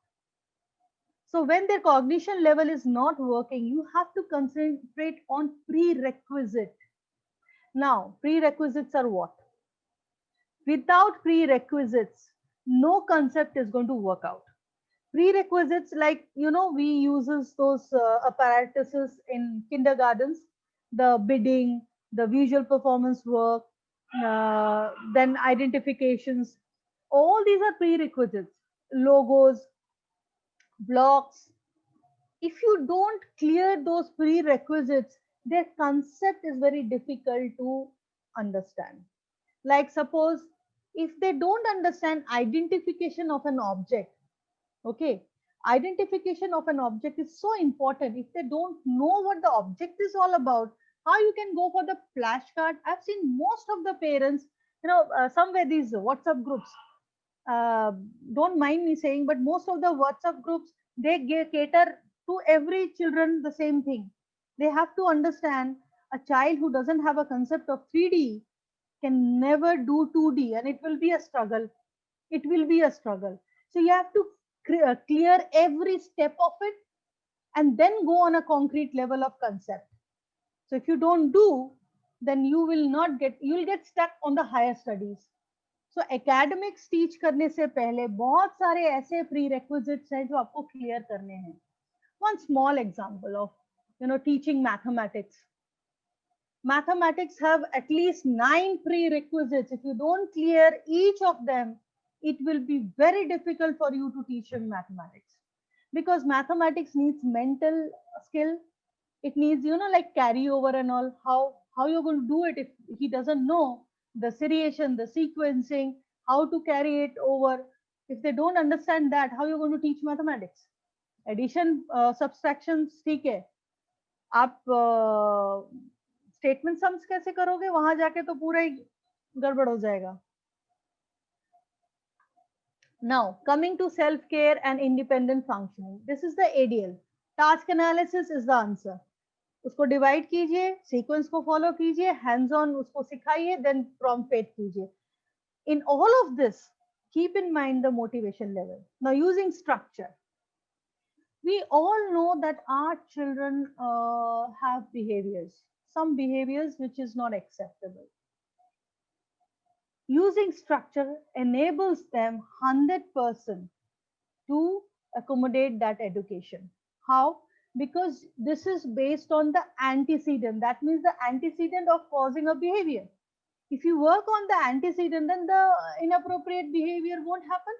Speaker 2: So when their cognition level is not working, you have to concentrate on prerequisite. Now, prerequisites are what? Without prerequisites, no concept is going to work out. Prerequisites, like, we uses those apparatuses in kindergartens, the bidding, the visual performance work, then identifications. All these are prerequisites. Logos, blocks. If you don't clear those prerequisites, their concept is very difficult to understand. Like, suppose if they don't understand identification of an object, okay, identification of an object is so important. If they don't know what the object is all about, how you can go for the flashcard? I've seen most of the parents, somewhere these WhatsApp groups, uh, don't mind me saying, but most of the WhatsApp groups, they cater to every children the same thing. They have to understand, a child who doesn't have a concept of 3D can never do 2D, and it will be a struggle. It will be a struggle. So you have to clear every step of it and then go on a concrete level of concept. So if you don't do, then you'll get stuck on the higher studies. So academics teach करने से पहले बहुत सारे ऐसे prerequisites हैं जो आपको clear करने हैं. One small example of teaching mathematics. Mathematics have at least 9 prerequisites. If you don't clear each of them, it will be very difficult for you to teach him mathematics, because mathematics needs mental skill. It needs, like carry over and all. How you're going to do it if he doesn't know the seriation, the sequencing, how to carry it over? If they don't understand that, how you're going to teach mathematics? Addition, subtractions, ठीक है. आप statement sums कैसे करोगे? वहां जाके तो पूरा ही गड़बड़ हो जाएगा. Now, coming to self-care and independent functioning. This is the ADL. Task analysis is the answer. उसको डिवाइड कीजिए, सीक्वेंस को फॉलो कीजिए, हैंड्स ऑन उसको सिखाइए, देन प्रॉम्प्ट फेड कीजिए. In all of this, keep in mind the motivation level. Now, using structure. We all know that our children have behaviors, some behaviors which is not acceptable. Using structure enables them 100% to accommodate that education. How? Because this is based on the antecedent. That means the antecedent of causing a behavior. If you work on the antecedent, then the inappropriate behavior won't happen.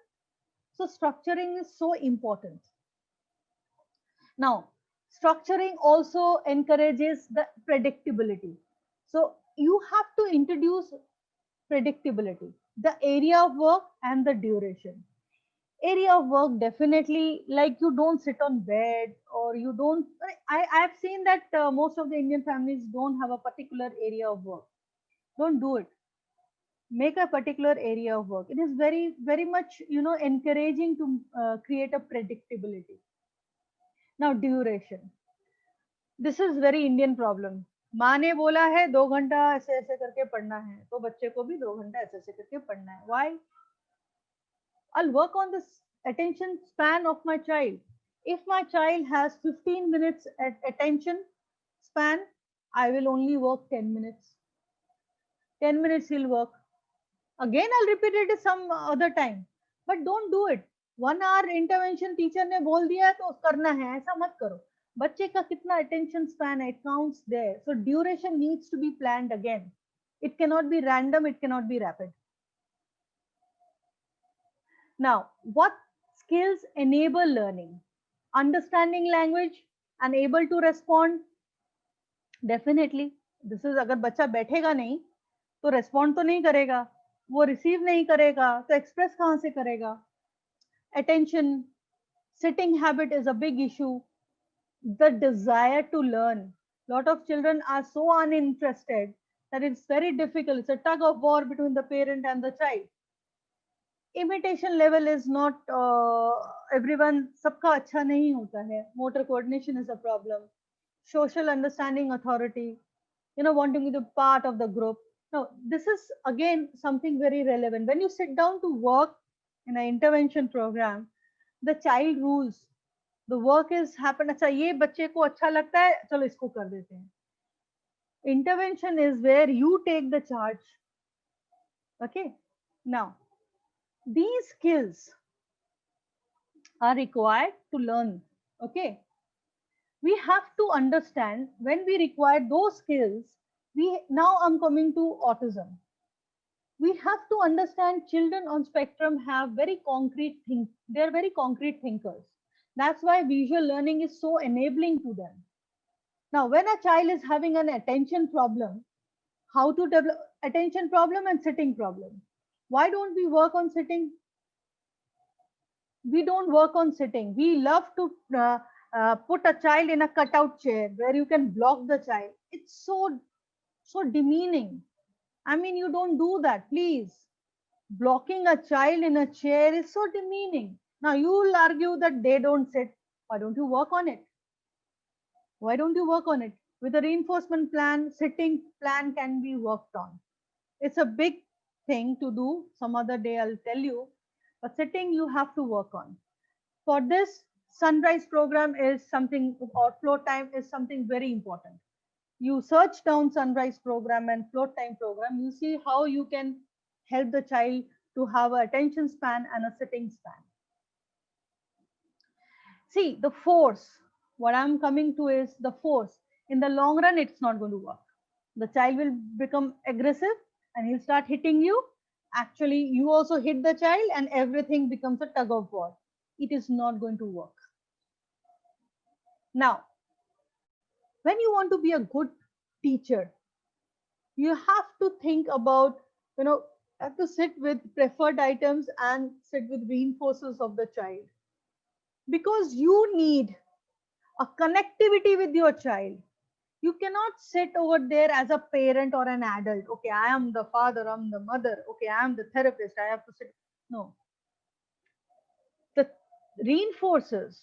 Speaker 2: So structuring is so important. Now, structuring also encourages the predictability. So you have to introduce predictability, the area of work and the duration. Area of work, definitely, like you don't sit on bed, or you don't, I've seen that most of the Indian families don't have a particular area of work. Don't do it. Make a particular area of work. It is very much, encouraging to create a predictability. Now, duration, this is very Indian problem. माँ ने बोला है 2 घंटा ऐसे ऐसे करके पढ़ना है, तो बच्चे को भी 2 घंटा ऐसे ऐसे करके पढ़ना है. Why? I'll work on this attention span of my child. If my child has 15 minutes at attention span, I will only work 10 minutes. 10 minutes he'll work. Again, I'll repeat it some other time. But don't do it. 1 hour intervention teacher ने बोल दिया है तो करना है, ऐसा मत करो. बच्चे का कितना attention span है, it counts there. So duration needs to be planned again. It cannot be random, it cannot be rapid. Now, what skills enable learning? Understanding language and able to respond. Definitely. This is, अगर बच्चा बैठेगा नहीं तो respond तो नहीं करेगा, वो receive नहीं करेगा तो एक्सप्रेस कहाँ से करेगा. Attention, sitting habit is a big issue. The desire to learn. Lot of children are so uninterested that it's very difficult. It's a tug of war between the parent and the child. Imitation level is not everyone, सबका अच्छा नहीं होता है. Motor coordination is a problem. Social understanding, authority, wanting to be part of the group. Now, this is again something very relevant. When you sit down to work in an intervention program, the child rules. The work is happen. अच्छा ये बच्चे को अच्छा लगता है, चलो इसको कर देते हैं. Intervention is where you take the charge. Okay. Now, these skills are required to learn. Okay. We have to understand when we require those skills. Now I'm coming to autism. We have to understand children on spectrum have very concrete things. They're very concrete thinkers. That's why visual learning is so enabling to them. Now, when a child is having an attention problem, how to develop attention problem and sitting problem? Why don't we work on sitting? We don't work on sitting. We love to put a child in a cutout chair where you can block the child. It's so demeaning. I mean, you don't do that, please. Blocking a child in a chair is so demeaning. Now, you will argue that they don't sit. Why don't you work on it? Why don't you work on it? With a reinforcement plan, sitting plan can be worked on. It's a big thing to do. Some other day I'll tell you. But sitting you have to work on. For this, sunrise program is something, or float time is something very important. You search down sunrise program and float time program, you see how you can help the child to have an attention span and a sitting span. See, the force, what I'm coming to is the force. In the long run, it's not going to work. The child will become aggressive and he'll start hitting you. Actually, you also hit the child and everything becomes a tug of war. It is not going to work. Now, when you want to be a good teacher, you have to think about, have to sit with preferred items and sit with reinforcers of the child. Because you need a connectivity with your child. You cannot sit over there as a parent or an adult. Okay, I am the father, I'm the mother. Okay, I am the therapist, I have to sit. No. The reinforcers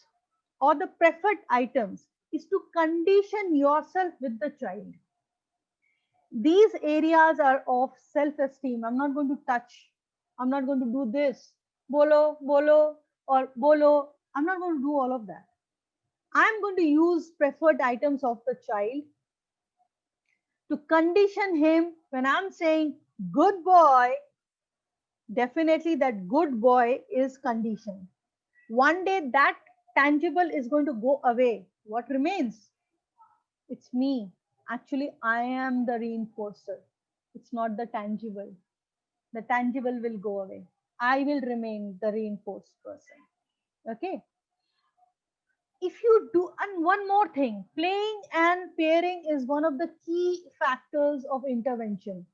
Speaker 2: or the preferred items is to condition yourself with the child. These areas are of self-esteem. I'm not going to touch. I'm not going to do this. Bolo, bolo, or bolo. I'm not going to do all of that. I'm going to use preferred items of the child to condition him. When I'm saying good boy, definitely that good boy is conditioned. One day that tangible is going to go away. What remains? It's me. Actually, I am the reinforcer. It's not the tangible. The tangible will go away. I will remain the reinforced person. Okay. if you do, and one more thing, playing and pairing is one of the key factors of intervention.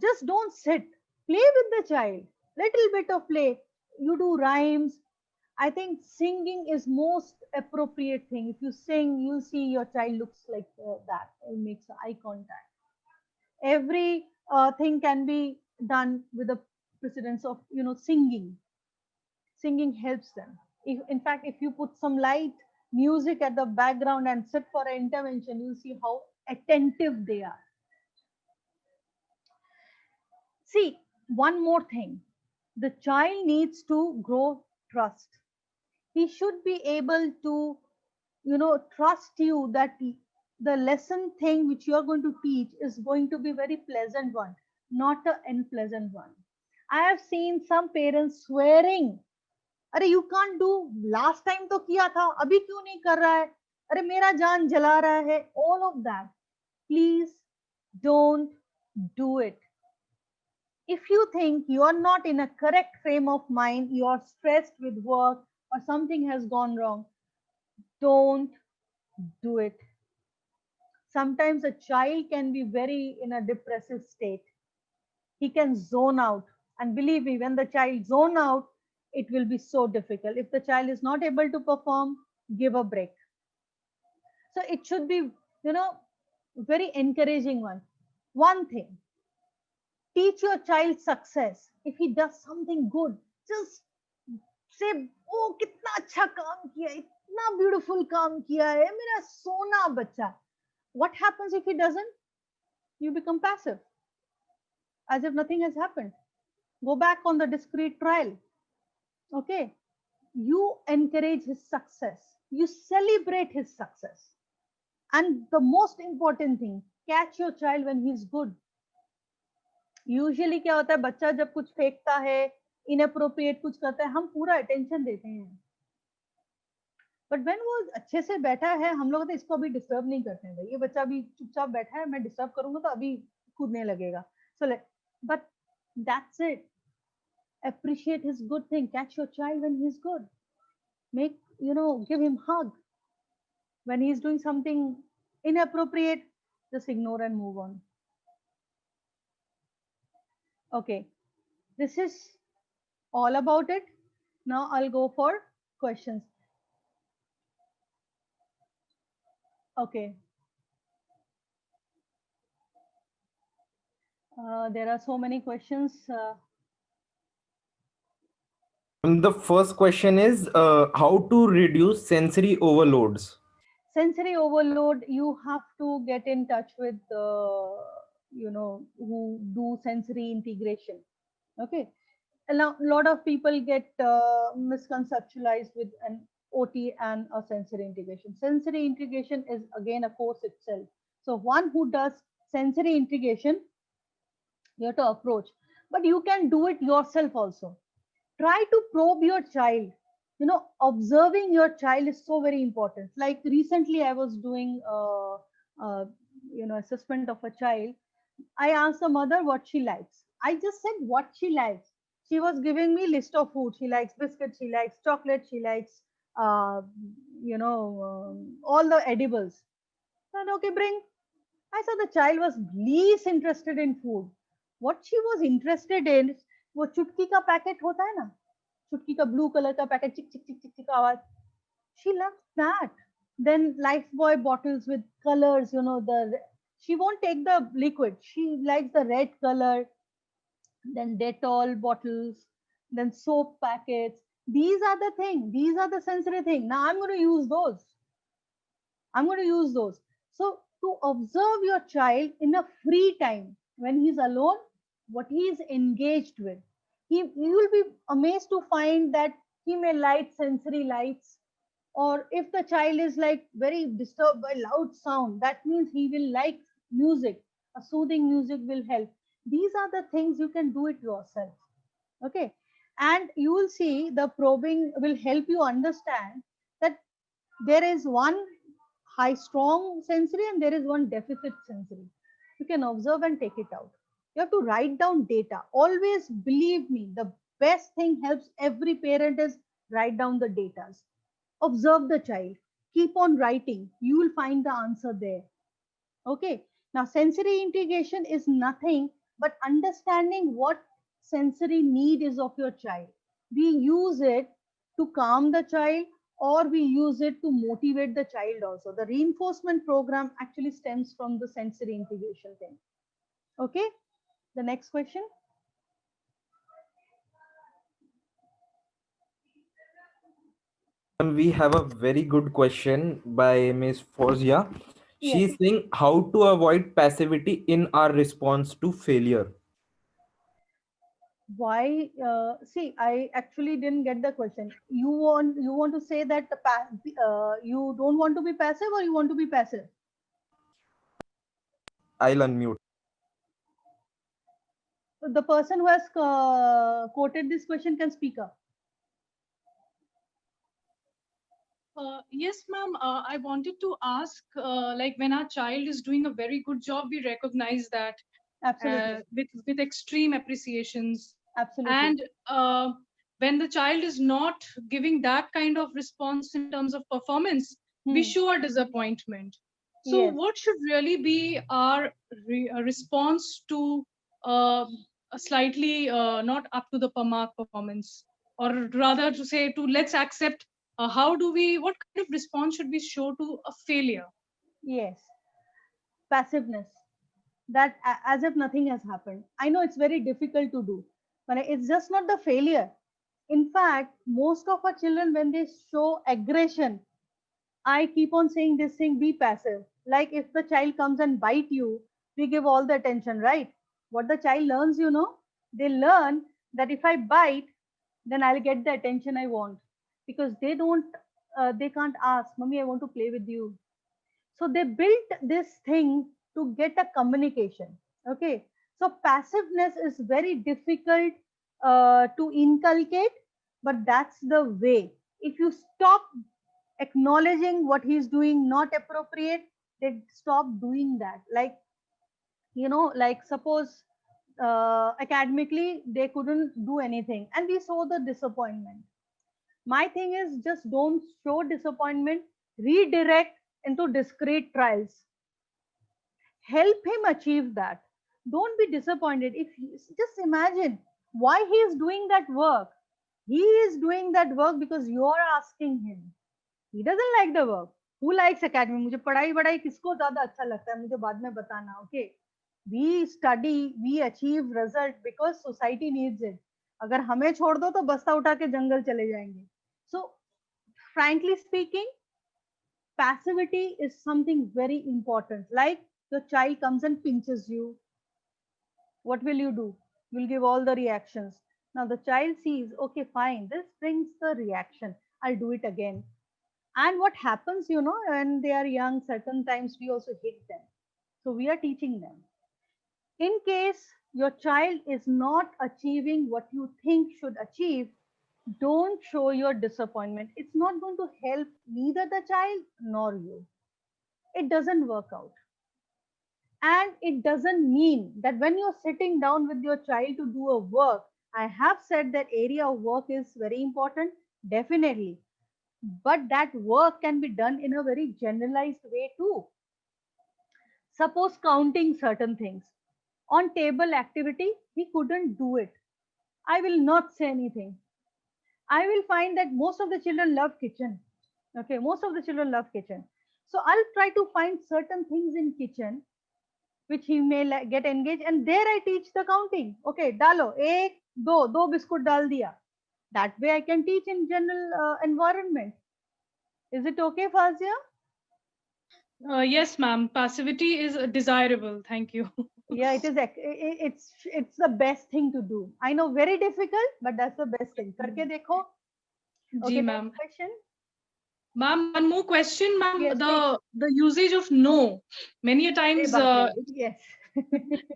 Speaker 2: Just don't sit, play with the child, little bit of play. You do rhymes. I think singing is most appropriate thing. If you sing, you'll see your child looks like that, it makes eye contact. Every thing can be done with the precedence of singing. Singing helps them. If in fact, if you put some light music at the background and sit for an intervention, you'll see how attentive they are. See, one more thing, the child needs to grow trust. He should be able to trust you that the lesson thing which you are going to teach is going to be very pleasant one, not an unpleasant one. I have seen some parents swearing, अरे you can't do, last time तो किया था, अभी क्यों नहीं कर रहा है, अरे मेरा जान जला रहा है, all of that. Please don't do it. If you think you are not in a correct frame of mind, you are stressed with work or something has gone wrong, don't do it. Sometimes a child can be very in a depressive state. He can zone out. And believe me, when the child zone out, it will be so difficult. If the child is not able to perform, give a break. So it should be, very encouraging one. One thing, teach your child success. If he does something good, just say, oh, कितना अच्छा काम किया, इतना beautiful काम किया है, मेरा सोना बच्चा. What happens if he doesn't? You become passive, as if nothing has happened. Go back on the discrete trial. Okay, you encourage his success, you celebrate his success, and the most important thing, catch your child when he's good. Usually क्या होता है, बच्चा जब कुछ फेंकता है, inappropriate कुछ करता है, हम पूरा attention देते हैं. बट व्हेन वो अच्छे से बैठा है, हम लोग तो इसको अभी डिस्टर्ब नहीं करते हैं, भाई ये बच्चा अभी चुपचाप बैठा है, मैं डिस्टर्ब करूंगा तो अभी कूदने लगेगा. So but that's it. Appreciate his good thing. Catch your child when he's good. Make, give him hug. When he's doing something inappropriate, just ignore and move on. Okay, this is all about it. Now I'll go for questions. Okay. There are so many questions.
Speaker 4: The first question is how to reduce sensory overloads.
Speaker 2: Sensory overload, you have to get in touch with who do sensory integration. Okay, a lot of people get misconceptualized with an OT and a sensory integration. Sensory integration is again a course itself. So one who does sensory integration, you have to approach, but you can do it yourself also. Try to probe your child. Observing your child is so very important. Like recently I was doing assessment of a child. I asked the mother what she likes. I just said what she likes. She was giving me list of food. She likes biscuits, she likes chocolate, she likes all the edibles. And okay, bring. I saw the child was least interested in food. What she was interested in, वो चुटकी का packet होता है ना, चुटकी का blue colour का packet, चिक चिक चिक चिक चिक आवाज. She loves that. Then Lifebuoy bottles with colors, she won't take the liquid. She likes the red color. Then Dettol bottles, then soap packets. These are the thing. These are the sensory thing. Now I'm going to use those. So to observe your child in a free time when he's alone, what he is engaged with, you will be amazed to find that he may like sensory lights, or if the child is like very disturbed by loud sound, that means he will like music. A soothing music will help. These are the things you can do it yourself. Okay, and you will see the probing will help you understand that there is one high strong sensory and there is one deficit sensory. You can observe and take it out. You have to write down data. Always believe me, the best thing helps every parent is write down the data. Observe the child. Keep on writing. You will find the answer there. Okay. Now, sensory integration is nothing but understanding what sensory need is of your child. We use it to calm the child, or we use it to motivate the child also. The reinforcement program actually stems from the sensory integration thing. Okay. The next question.
Speaker 4: And we have a very good question by Ms. Fozia.
Speaker 2: Yes.
Speaker 4: She's saying how to avoid passivity in our response to failure.
Speaker 2: Why? See, I actually didn't get the question. You want to say that you don't want to be passive, or you want to be passive?
Speaker 4: I'll unmute.
Speaker 2: The person who has quoted this question can speak up.
Speaker 3: Yes, ma'am. I wanted to ask, like when our child is doing a very good job, we recognize that
Speaker 2: Absolutely.
Speaker 3: with extreme appreciations.
Speaker 2: Absolutely.
Speaker 3: And when the child is not giving that kind of response in terms of performance, we show a disappointment. So,
Speaker 2: Yes.
Speaker 3: what should really be our response to a slightly not up to the mark performance, or rather to say to let's accept what kind of response should we show to a failure?
Speaker 2: Yes. Passiveness. That as if nothing has happened. I know it's very difficult to do, but it's just not the failure. In fact, most of our children, when they show aggression, I keep on saying this thing, be passive. Like if the child comes and bite you, we give all the attention, right? What the child learns, they learn that if I bite, then I'll get the attention I want, because they can't ask, Mommy, I want to play with you. So they built this thing to get a communication. Okay. So passiveness is very difficult to inculcate, but that's the way. If you stop acknowledging what he's doing not appropriate, they stop doing that. Like suppose academically they couldn't do anything and we saw the disappointment. My thing is, just don't show disappointment, redirect into discrete trials, help him achieve that. Don't be disappointed. Just imagine why he is doing that work. He is doing that work because you are asking him. He doesn't like the work. Who likes academy? मुझे पढ़ाई वढ़ाई किसको ज्यादा अच्छा लगता है मुझे बाद में बताना. Okay, we study, we achieve result because society needs it. अगर हमें छोड़ दो तो बस्ता उठा के जंगल चले जाएंगे. So frankly speaking, passivity is something very important. Like your child comes and pinches you, what will you do? You'll give all the reactions. Now the child sees, okay, fine, this brings the reaction, I'll do it again. And what happens, when they are young, certain times we also hit them. So we are teaching them. In case your child is not achieving what you think should achieve, don't show your disappointment. It's not going to help neither the child nor you. It doesn't work out. And it doesn't mean that when you're sitting down with your child to do a work, I have said that area of work is very important, definitely. But that work can be done in a very generalized way too. Suppose counting certain things. On table activity, he couldn't do it. I will not say anything. I will find that most of the children love kitchen. Okay, most of the children love kitchen. So I'll try to find certain things in kitchen which he may get engaged, and there I teach the counting. Okay, dalo, ek, do biscuit dal diya. That way I can teach in general environment. Is it okay, Fazia?
Speaker 3: Yes, ma'am. Passivity is desirable. Thank you.
Speaker 2: Yeah, it is. It's the best thing to do. I know, very difficult, but that's the best thing. Karke dekho. Okay,
Speaker 3: Ji, ma'am.
Speaker 2: next question.
Speaker 3: Ma'am, one more question, ma'am.
Speaker 2: Yes,
Speaker 3: The usage of no. Many a times,
Speaker 2: yes.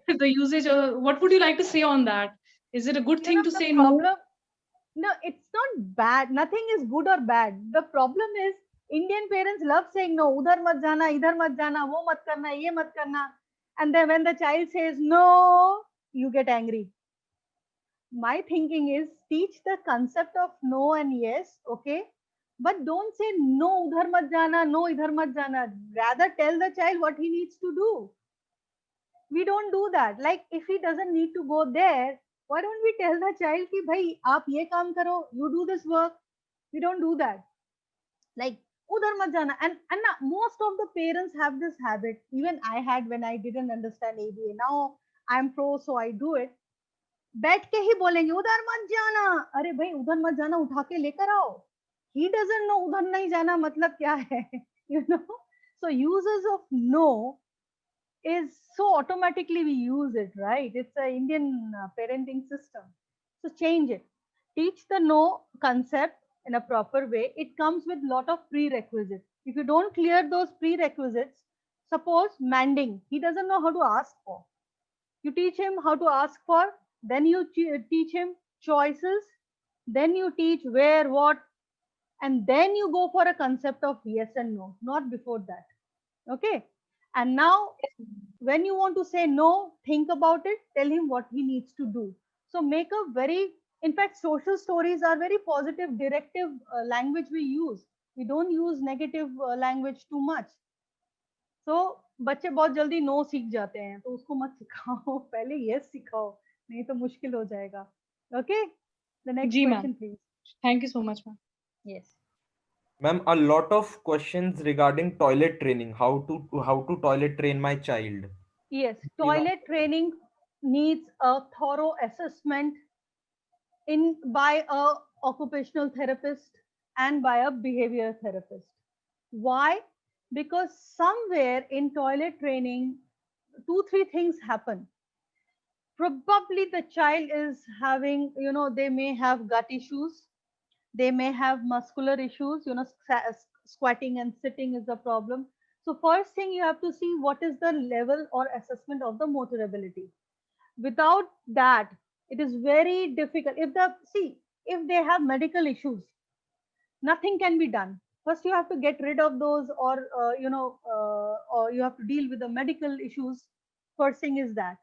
Speaker 3: the usage. What would you like to say on that? Is it a good thing to
Speaker 2: The
Speaker 3: say
Speaker 2: problem,
Speaker 3: no?
Speaker 2: no, it's not bad. Nothing is good or bad. The problem is Indian parents love saying no. Udhar mat jana, idhar mat jana, wo mat karna, ye mat karna. And then when the child says no, you get angry. My thinking is teach the concept of no and yes. Okay. But don't say no, udhar mat jana, no, idhar mat jana. Rather tell the child what he needs to do. We don't do that. Like if he doesn't need to go there, why don't we tell the child ki bhai aap ye kaam karo, you do this work. We don't do that. Like udhar mat jana. And most of the parents have this habit. Even I had when I didn't understand ABA. Now I'm pro, so I do it. बैठ के ही बोलेंगे उधर मत जाना. अरे भाई उधर मत जाना, उठा के लेकर आओ. He doesn't know उधर नहीं जाना मतलब क्या है. You know. So uses of no is so automatically we use it, right? It's a Indian parenting system. So change it. Teach the no concept in a proper way. It comes with lot of prerequisites. If you don't clear those prerequisites, suppose manding, he doesn't know how to ask for. You teach him how to ask for, then you teach him choices, then you teach where, what, and then you go for a concept of yes and no, not before that. Okay. And now when you want to say no, think about it, tell him what he needs to do. So make a very, in fact, social stories are very positive, directive language we use. We don't use negative language too much. So बच्चे बहुत जल्दी no सीख जाते हैं, तो उसको मत सिखाओ, पहले यस सिखाओ, नहीं तो मुश्किल हो जाएगा. Okay, the next
Speaker 3: जी
Speaker 2: question
Speaker 3: ma'am,
Speaker 2: please.
Speaker 3: Thank you so much ma'am.
Speaker 2: Yes.
Speaker 4: Ma'am, a lot of questions regarding toilet training. How to toilet train my child?
Speaker 2: Yes, toilet training needs a thorough assessment in by a occupational therapist and by a behavior therapist. Why? Because somewhere in toilet training, 2 3 things happen. Probably the child is having, they may have gut issues, they may have muscular issues, squatting and sitting is a problem. So first thing you have to see what is the level or assessment of the motor ability. Without that, it is very difficult. If they have medical issues, nothing can be done. First you have to get rid of those, or you have to deal with the medical issues. First thing is that.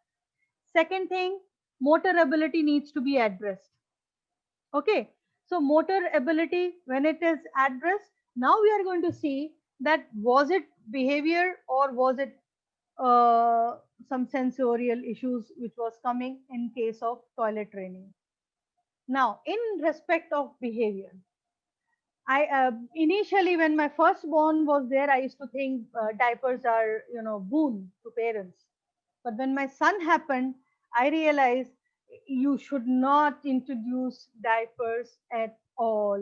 Speaker 2: Second thing, motor ability needs to be addressed. Okay, so motor ability, when it is addressed, now we are going to see that was it behavior or was it some sensorial issues which was coming in case of toilet training. Now, in respect of behavior, I initially when my firstborn was there, I used to think diapers are boon to parents. But when my son happened, I realized you should not introduce diapers at all.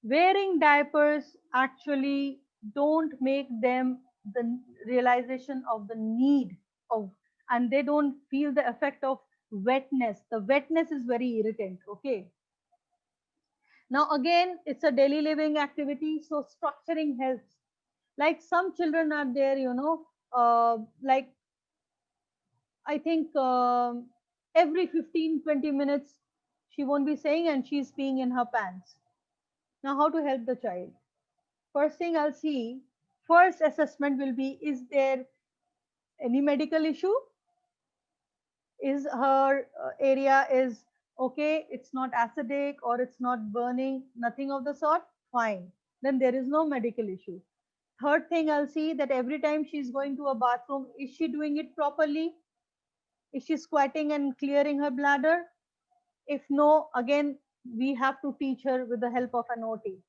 Speaker 2: Wearing diapers actually don't make them the realization of the need of, and they don't feel the effect of wetness. The wetness is very irritant. Okay. Now again, it's a daily living activity, so structuring helps. Like some children are there, like I think every 15 20 minutes she won't be saying and she's peeing in her pants. Now how to help the child? First thing I'll see, first assessment will be, is there any medical issue? Is her area is okay, it's not acidic or it's not burning, nothing of the sort, fine. Then there is no medical issue. Third thing I'll see, that every time she's going to a bathroom, is she doing it properly? Is she squatting and clearing her bladder? If no, again, we have to teach her with the help of an OT.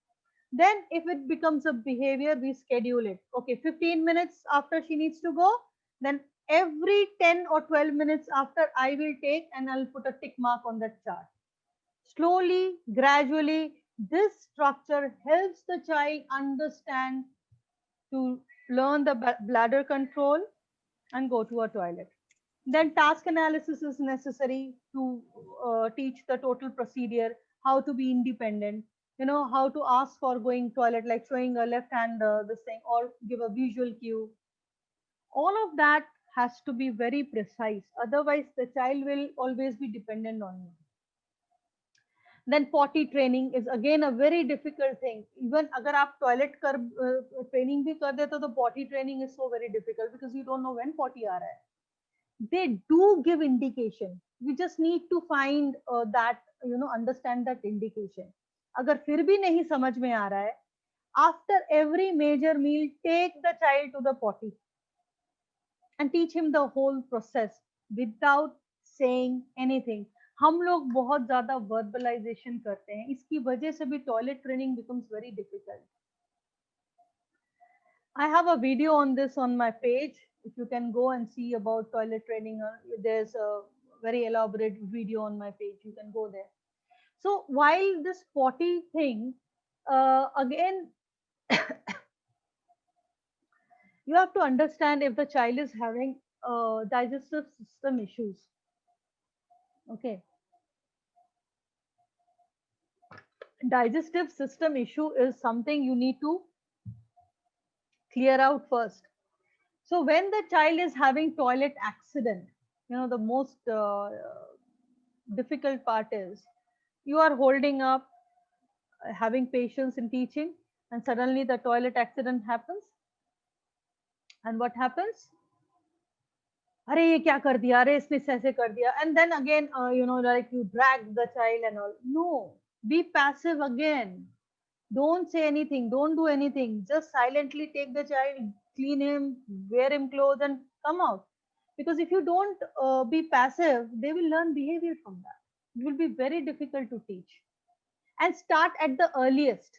Speaker 2: Then if it becomes a behavior, we schedule it. Okay, 15 minutes after she needs to go, then every 10 or 12 minutes after I will take and I'll put a tick mark on that chart. Slowly, gradually, this structure helps the child understand to learn the bladder control and go to a toilet. Then task analysis is necessary to teach the total procedure, how to be independent, how to ask for going toilet, like showing a left hand this thing, or give a visual cue. All of that has to be very precise. Otherwise, the child will always be dependent on you. Then potty training is again a very difficult thing. Even agar aap toilet training bhi kar dete, the potty training is so very difficult because you don't know when potty aa raha hai. They do give indication. We just need to find that, understand that indication. अगर फिर भी नहीं समझ में आ रहा है, after every major meal, take the child to the potty and teach him the whole process without saying anything. हम लोग बहुत ज्यादा वर्बलाइजेशन करते हैं, इसकी वजह से भी toilet training becomes very difficult. I have a video on this on my page. If you can go and see about toilet training, there's a very elaborate video on my page. You can go there. So while this potty thing, again, you have to understand if the child is having digestive system issues. Okay. Digestive system issue is something you need to clear out first. So when the child is having toilet accident, the most difficult part is you are holding up, having patience in teaching, and suddenly the toilet accident happens. And what happens? अरे ये क्या कर दिया, अरे इसने ऐसे कर दिया, and then again like you drag the child and all. No, be passive again. Don't say anything, don't do anything, just silently take the child, clean him, wear him clothes, and come out. Because if you don't be passive, they will learn behavior from that. It will be very difficult to teach. And start at the earliest.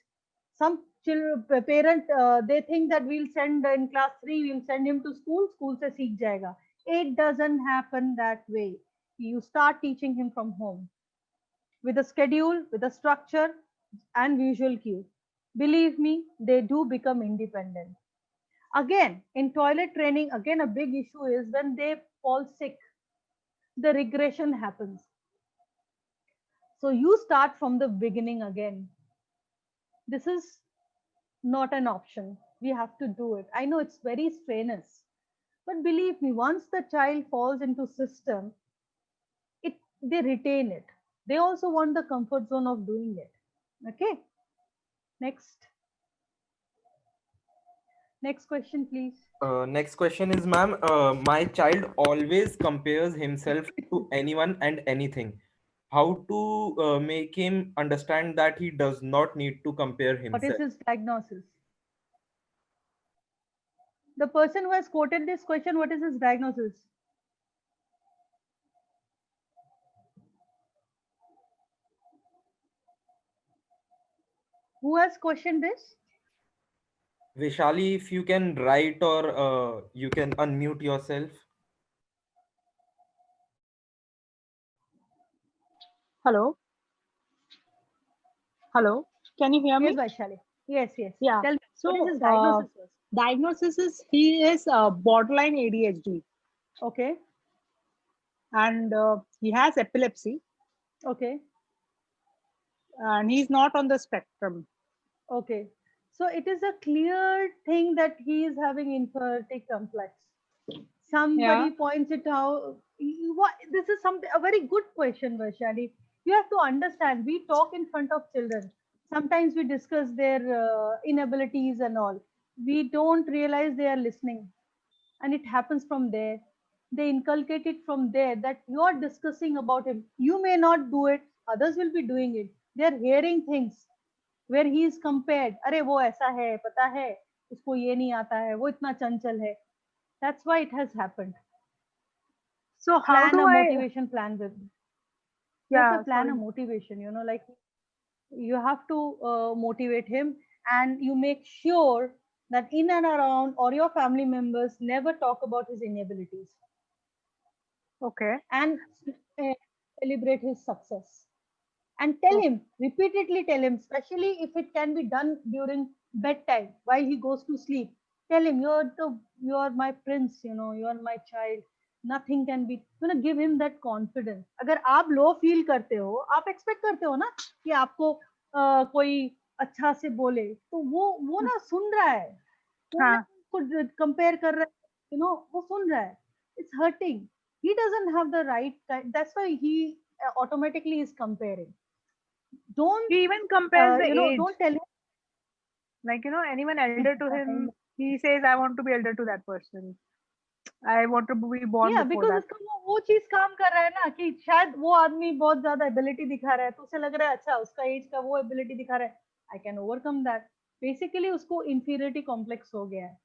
Speaker 2: Some parent they think that we'll send in class 3, we'll send him to school se seekh jayega. It doesn't happen that way. You start teaching him from home with a schedule, with a structure and visual cue. Believe me, they do become independent. Again, in toilet training, again a big issue is when they fall sick, the regression happens. So you start from the beginning again. This is not an option. We have to do it. I know it's very strenuous, but believe me, once the child falls into system, they retain it. They also want the comfort zone of doing it. Okay. Next question, please.
Speaker 4: Next question is, ma'am, my child always compares himself to anyone and anything. How to make him understand that he does not need to compare
Speaker 2: What is
Speaker 4: himself?
Speaker 2: his diagnosis? The person who has quoted this question, what is his diagnosis? Who has questioned this?
Speaker 4: Vishali, if you can write or you can unmute yourself.
Speaker 5: Hello. Hello. Can you hear me?
Speaker 2: Yes, Vaishali. Yes.
Speaker 5: Yeah.
Speaker 2: Tell me,
Speaker 5: So,
Speaker 2: what is his diagnosis?
Speaker 5: diagnosis is he is borderline ADHD.
Speaker 2: Okay.
Speaker 5: And he has epilepsy.
Speaker 2: Okay.
Speaker 5: And he's not on the spectrum.
Speaker 2: Okay. So it is a clear thing that he is having inferiority complex. Somebody points it out. This is a very good question, Vaishali. You have to understand, we talk in front of children. Sometimes we discuss their inabilities and all. We don't realize they are listening. And it happens from there. They inculcate it from there that you are discussing about him. You may not do it, others will be doing it. They are hearing things where he is compared. अरे वो ऐसा है, पता है, उसको ये नहीं आता है, वो इतना चंचल है. That's why it has happened.
Speaker 5: So how do I
Speaker 2: motivation plan with? You have to plan a motivation. Like you have to motivate him, and you make sure that in and around or your family members never talk about his inabilities.
Speaker 5: Okay.
Speaker 2: And celebrate his success. And tell him, repeatedly tell him, especially if it can be done during bedtime while he goes to sleep. Tell him, you're my prince, you're my child. Nothing can be, give him that confidence. अगर आप low feel करते हो, आप expect करते हो ना कि आपको कोई अच्छा से बोले, तो वो ना सुन रहा है, वो कंपेयर कर रहा है, वो सुन रहा है. It's hurting. He doesn't have the right time. That's why he automatically is comparing. Don't
Speaker 5: he even compares the age.
Speaker 2: Don't tell him,
Speaker 5: like anyone elder to him, he says I want to be elder to that person. I want to be born
Speaker 2: Yeah,
Speaker 5: before
Speaker 2: because
Speaker 5: that.
Speaker 2: उसका वो चीज काम कर रहा है ना कि शायद वो आदमी बहुत ज्यादा एबिलिटी दिखा रहा है तो उसे लग रहा है अच्छा उसका एज का वो एबिलिटी दिखा रहा है, I can overcome that. Basically उसको इंफीरियरिटी कॉम्प्लेक्स हो गया है.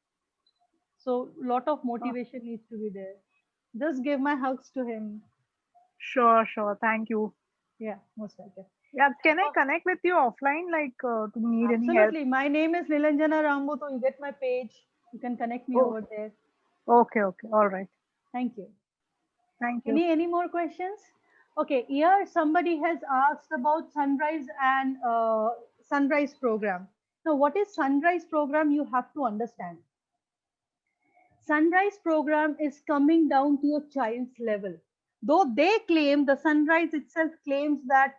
Speaker 2: So lot of
Speaker 5: Oh,
Speaker 2: motivation needs to be there. Just give my hugs to him.
Speaker 5: sure, sure. Thank you.
Speaker 2: Yeah, most welcome.
Speaker 5: Yeah, can I
Speaker 2: So,
Speaker 5: connect with you offline, like to need any help?
Speaker 2: absolutely. My name is Nilanjana Rambo, so you get my page. You can connect me
Speaker 5: Oh,
Speaker 2: over there.
Speaker 5: okay, okay. All right.
Speaker 2: Thank you.
Speaker 5: Thank you.
Speaker 2: Any more questions? Okay, here somebody has asked about sunrise and sunrise program. Now, what is sunrise program? You have to understand. Sunrise program is coming down to your child's level. Though they claim, the sunrise itself claims that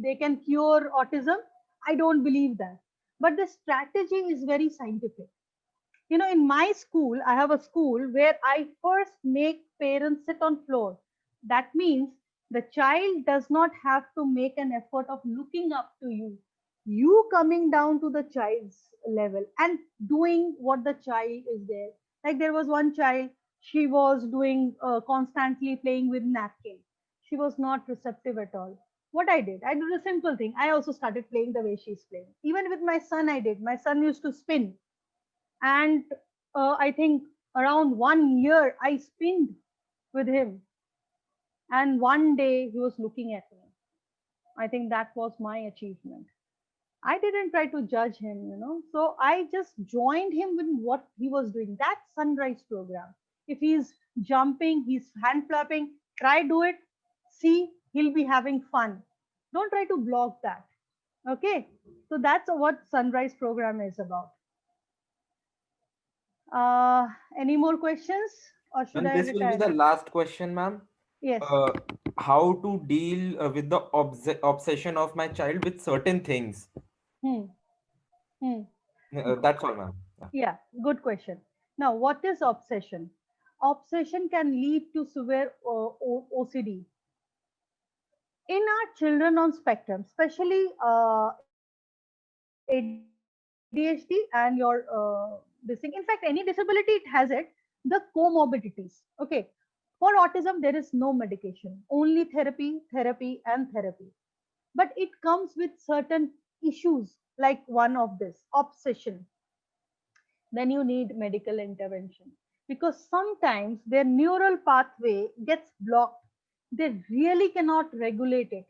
Speaker 2: they can cure autism, I don't believe that. But the strategy is very scientific. You know, in my school, I have a school where I first make parents sit on floor. That means the child does not have to make an effort of looking up to you. You coming down to the child's level and doing what the child is there. Like there was one child, she was doing constantly playing with napkin. She was not receptive at all. What I did a simple thing. I also started playing the way she's playing. Even with my son, I did. My son used to spin, and I think around 1 year I spinned with him, and one day he was looking at me. I think that was my achievement. I didn't try to judge him, you know. So I just joined him with what he was doing. That sunrise program. If he's jumping, he's hand flapping, try do it. See, he'll be having fun. Don't try to block that. Okay. So that's what sunrise program is about. Any more questions or should
Speaker 4: And
Speaker 2: I
Speaker 4: this will be
Speaker 2: retire
Speaker 4: the
Speaker 2: now?
Speaker 4: last question, ma'am.
Speaker 2: Yes.
Speaker 4: Uh, how to deal with the obsession of my child with certain things?
Speaker 2: Hmm. Hmm.
Speaker 4: That's all, ma'am. Yeah.
Speaker 2: Yeah, good question. Now, what is obsession? Obsession can lead to severe OCD. In our children on spectrum, especially ADHD and your this thing. In fact, any disability it has it. The comorbidities. Okay. For autism, there is no medication, only therapy, and therapy. But it comes with certain issues like one of this obsession. Then you need medical intervention because sometimes their neural pathway gets blocked. They really cannot regulate it.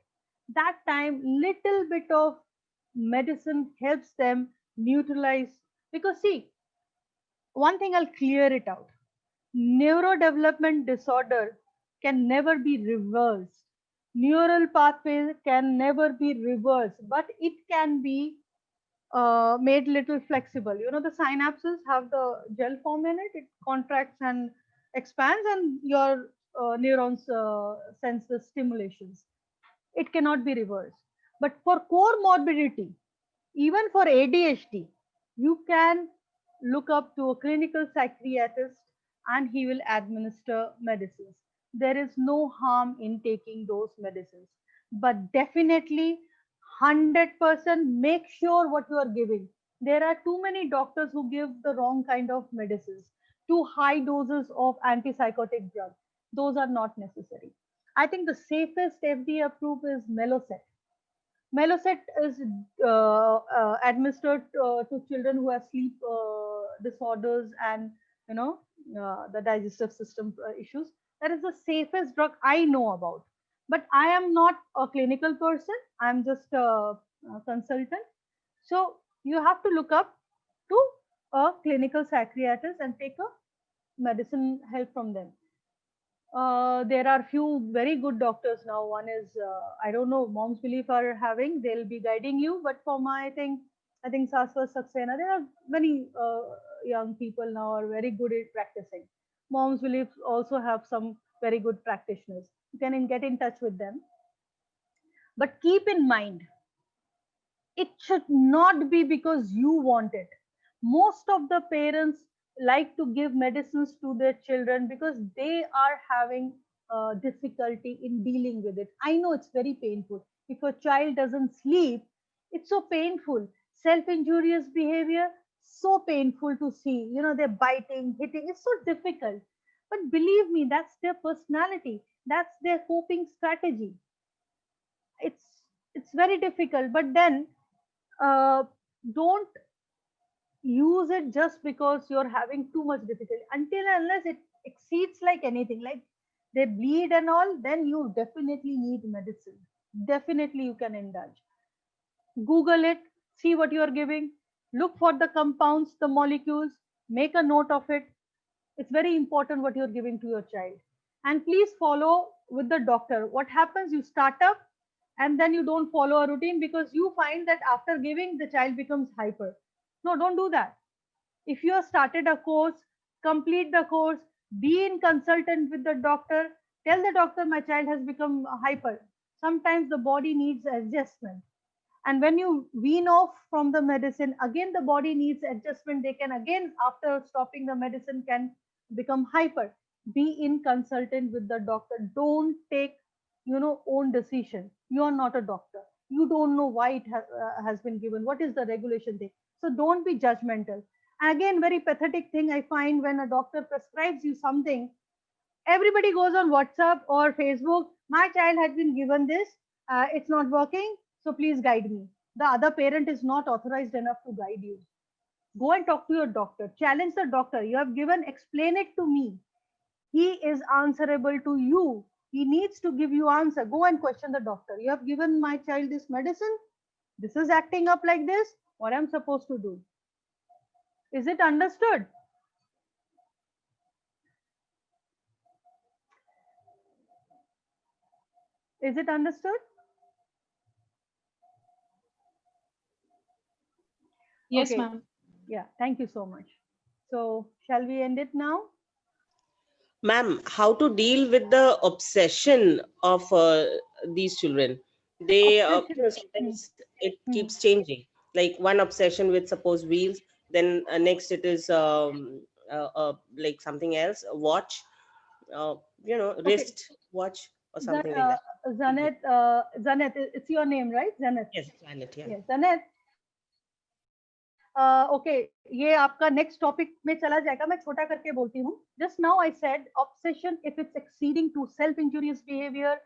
Speaker 2: That time, little bit of medicine helps them neutralize. Because, see, one thing I'll clear it out, neurodevelopment disorder can never be reversed. Neural pathways can never be reversed, but it can be made little flexible. You know, the synapses have the gel form in it. It contracts and expands, and your neurons sense the stimulations. It cannot be reversed. But for core morbidity, even for ADHD, you can look up to a clinical psychiatrist and he will administer medicines. There is no harm in taking those medicines. But definitely, 100% make sure what you are giving. There are too many doctors who give the wrong kind of medicines, too high doses of antipsychotic drugs. Those are not necessary. I think the safest FDA approved is Melocet. Melocet is administered to children who have sleep disorders and the digestive system issues. That is the safest drug I know about. But I am not a clinical person. I am just a consultant. So you have to look up to a clinical psychiatrist and take a medicine help from them. There are few very good doctors now. One is I don't know, Moms Belief are having. They'll be guiding you. But for my I think Saswa Saxena, there are many young people now are very good at practicing. Moms Belief also have some very good practitioners. You can get in touch with them. But keep in mind, it should not be because you want it. Most of the parents like to give medicines to their children because they are having difficulty in dealing with it. I know it's very painful. If a child doesn't sleep, it's so painful. Self injurious behavior, so painful to see. You know, they're biting, hitting, it's so difficult. But believe me, that's their personality. That's their coping strategy. It's very difficult, but then don't use it just because you're having too much difficulty. Until and unless it exceeds like anything, like they bleed and all, then you definitely need medicine. Definitely you can indulge. Google it, see what you are giving, look for the compounds, the molecules, make a note of it. It's very important what you're giving to your child. And please follow with the doctor. What happens, you start up and then you don't follow a routine because you find that after giving, the child becomes hyper. No, don't do that. If you have started a course, complete the course, be in consultant with the doctor, tell the doctor my child has become hyper. Sometimes the body needs adjustment. And when you wean off from the medicine, again the body needs adjustment. They can again, after stopping the medicine, can become hyper. Be in consultant with the doctor. Don't take, own decision. You are not a doctor. You don't know why it has been given. What is the regulation thing? So don't be judgmental. And again, very pathetic thing I find, when a doctor prescribes you something, everybody goes on WhatsApp or Facebook. My child has been given this. It's not working. So please guide me. The other parent is not authorized enough to guide you. Go and talk to your doctor. Challenge the doctor. You have given, explain it to me. He is answerable to you. He needs to give you answer. Go and question the doctor. You have given my child this medicine. This is acting up like this. What I'm supposed to do? Is it understood? Is it understood?
Speaker 3: Yes,
Speaker 2: Okay.
Speaker 3: ma'am.
Speaker 2: Yeah, thank you so much. So shall we end it now?
Speaker 6: Ma'am, how to deal with the obsession of these children? They,
Speaker 2: Obsession.
Speaker 6: sometimes it
Speaker 2: Hmm.
Speaker 6: keeps changing. Like one obsession with suppose wheels, then next it is like something else, a watch,
Speaker 2: Okay.
Speaker 6: wrist watch or something like that.
Speaker 2: Zanet, Zanet, it's your name, right? Zanet.
Speaker 6: Yes, planet, yeah.
Speaker 2: Yes, Zanet. Okay, ये आपका next topic में चला जाएगा. मैं छोटा करके बोलती हूँ. Just now I said obsession, if it's exceeding to self-injurious behavior,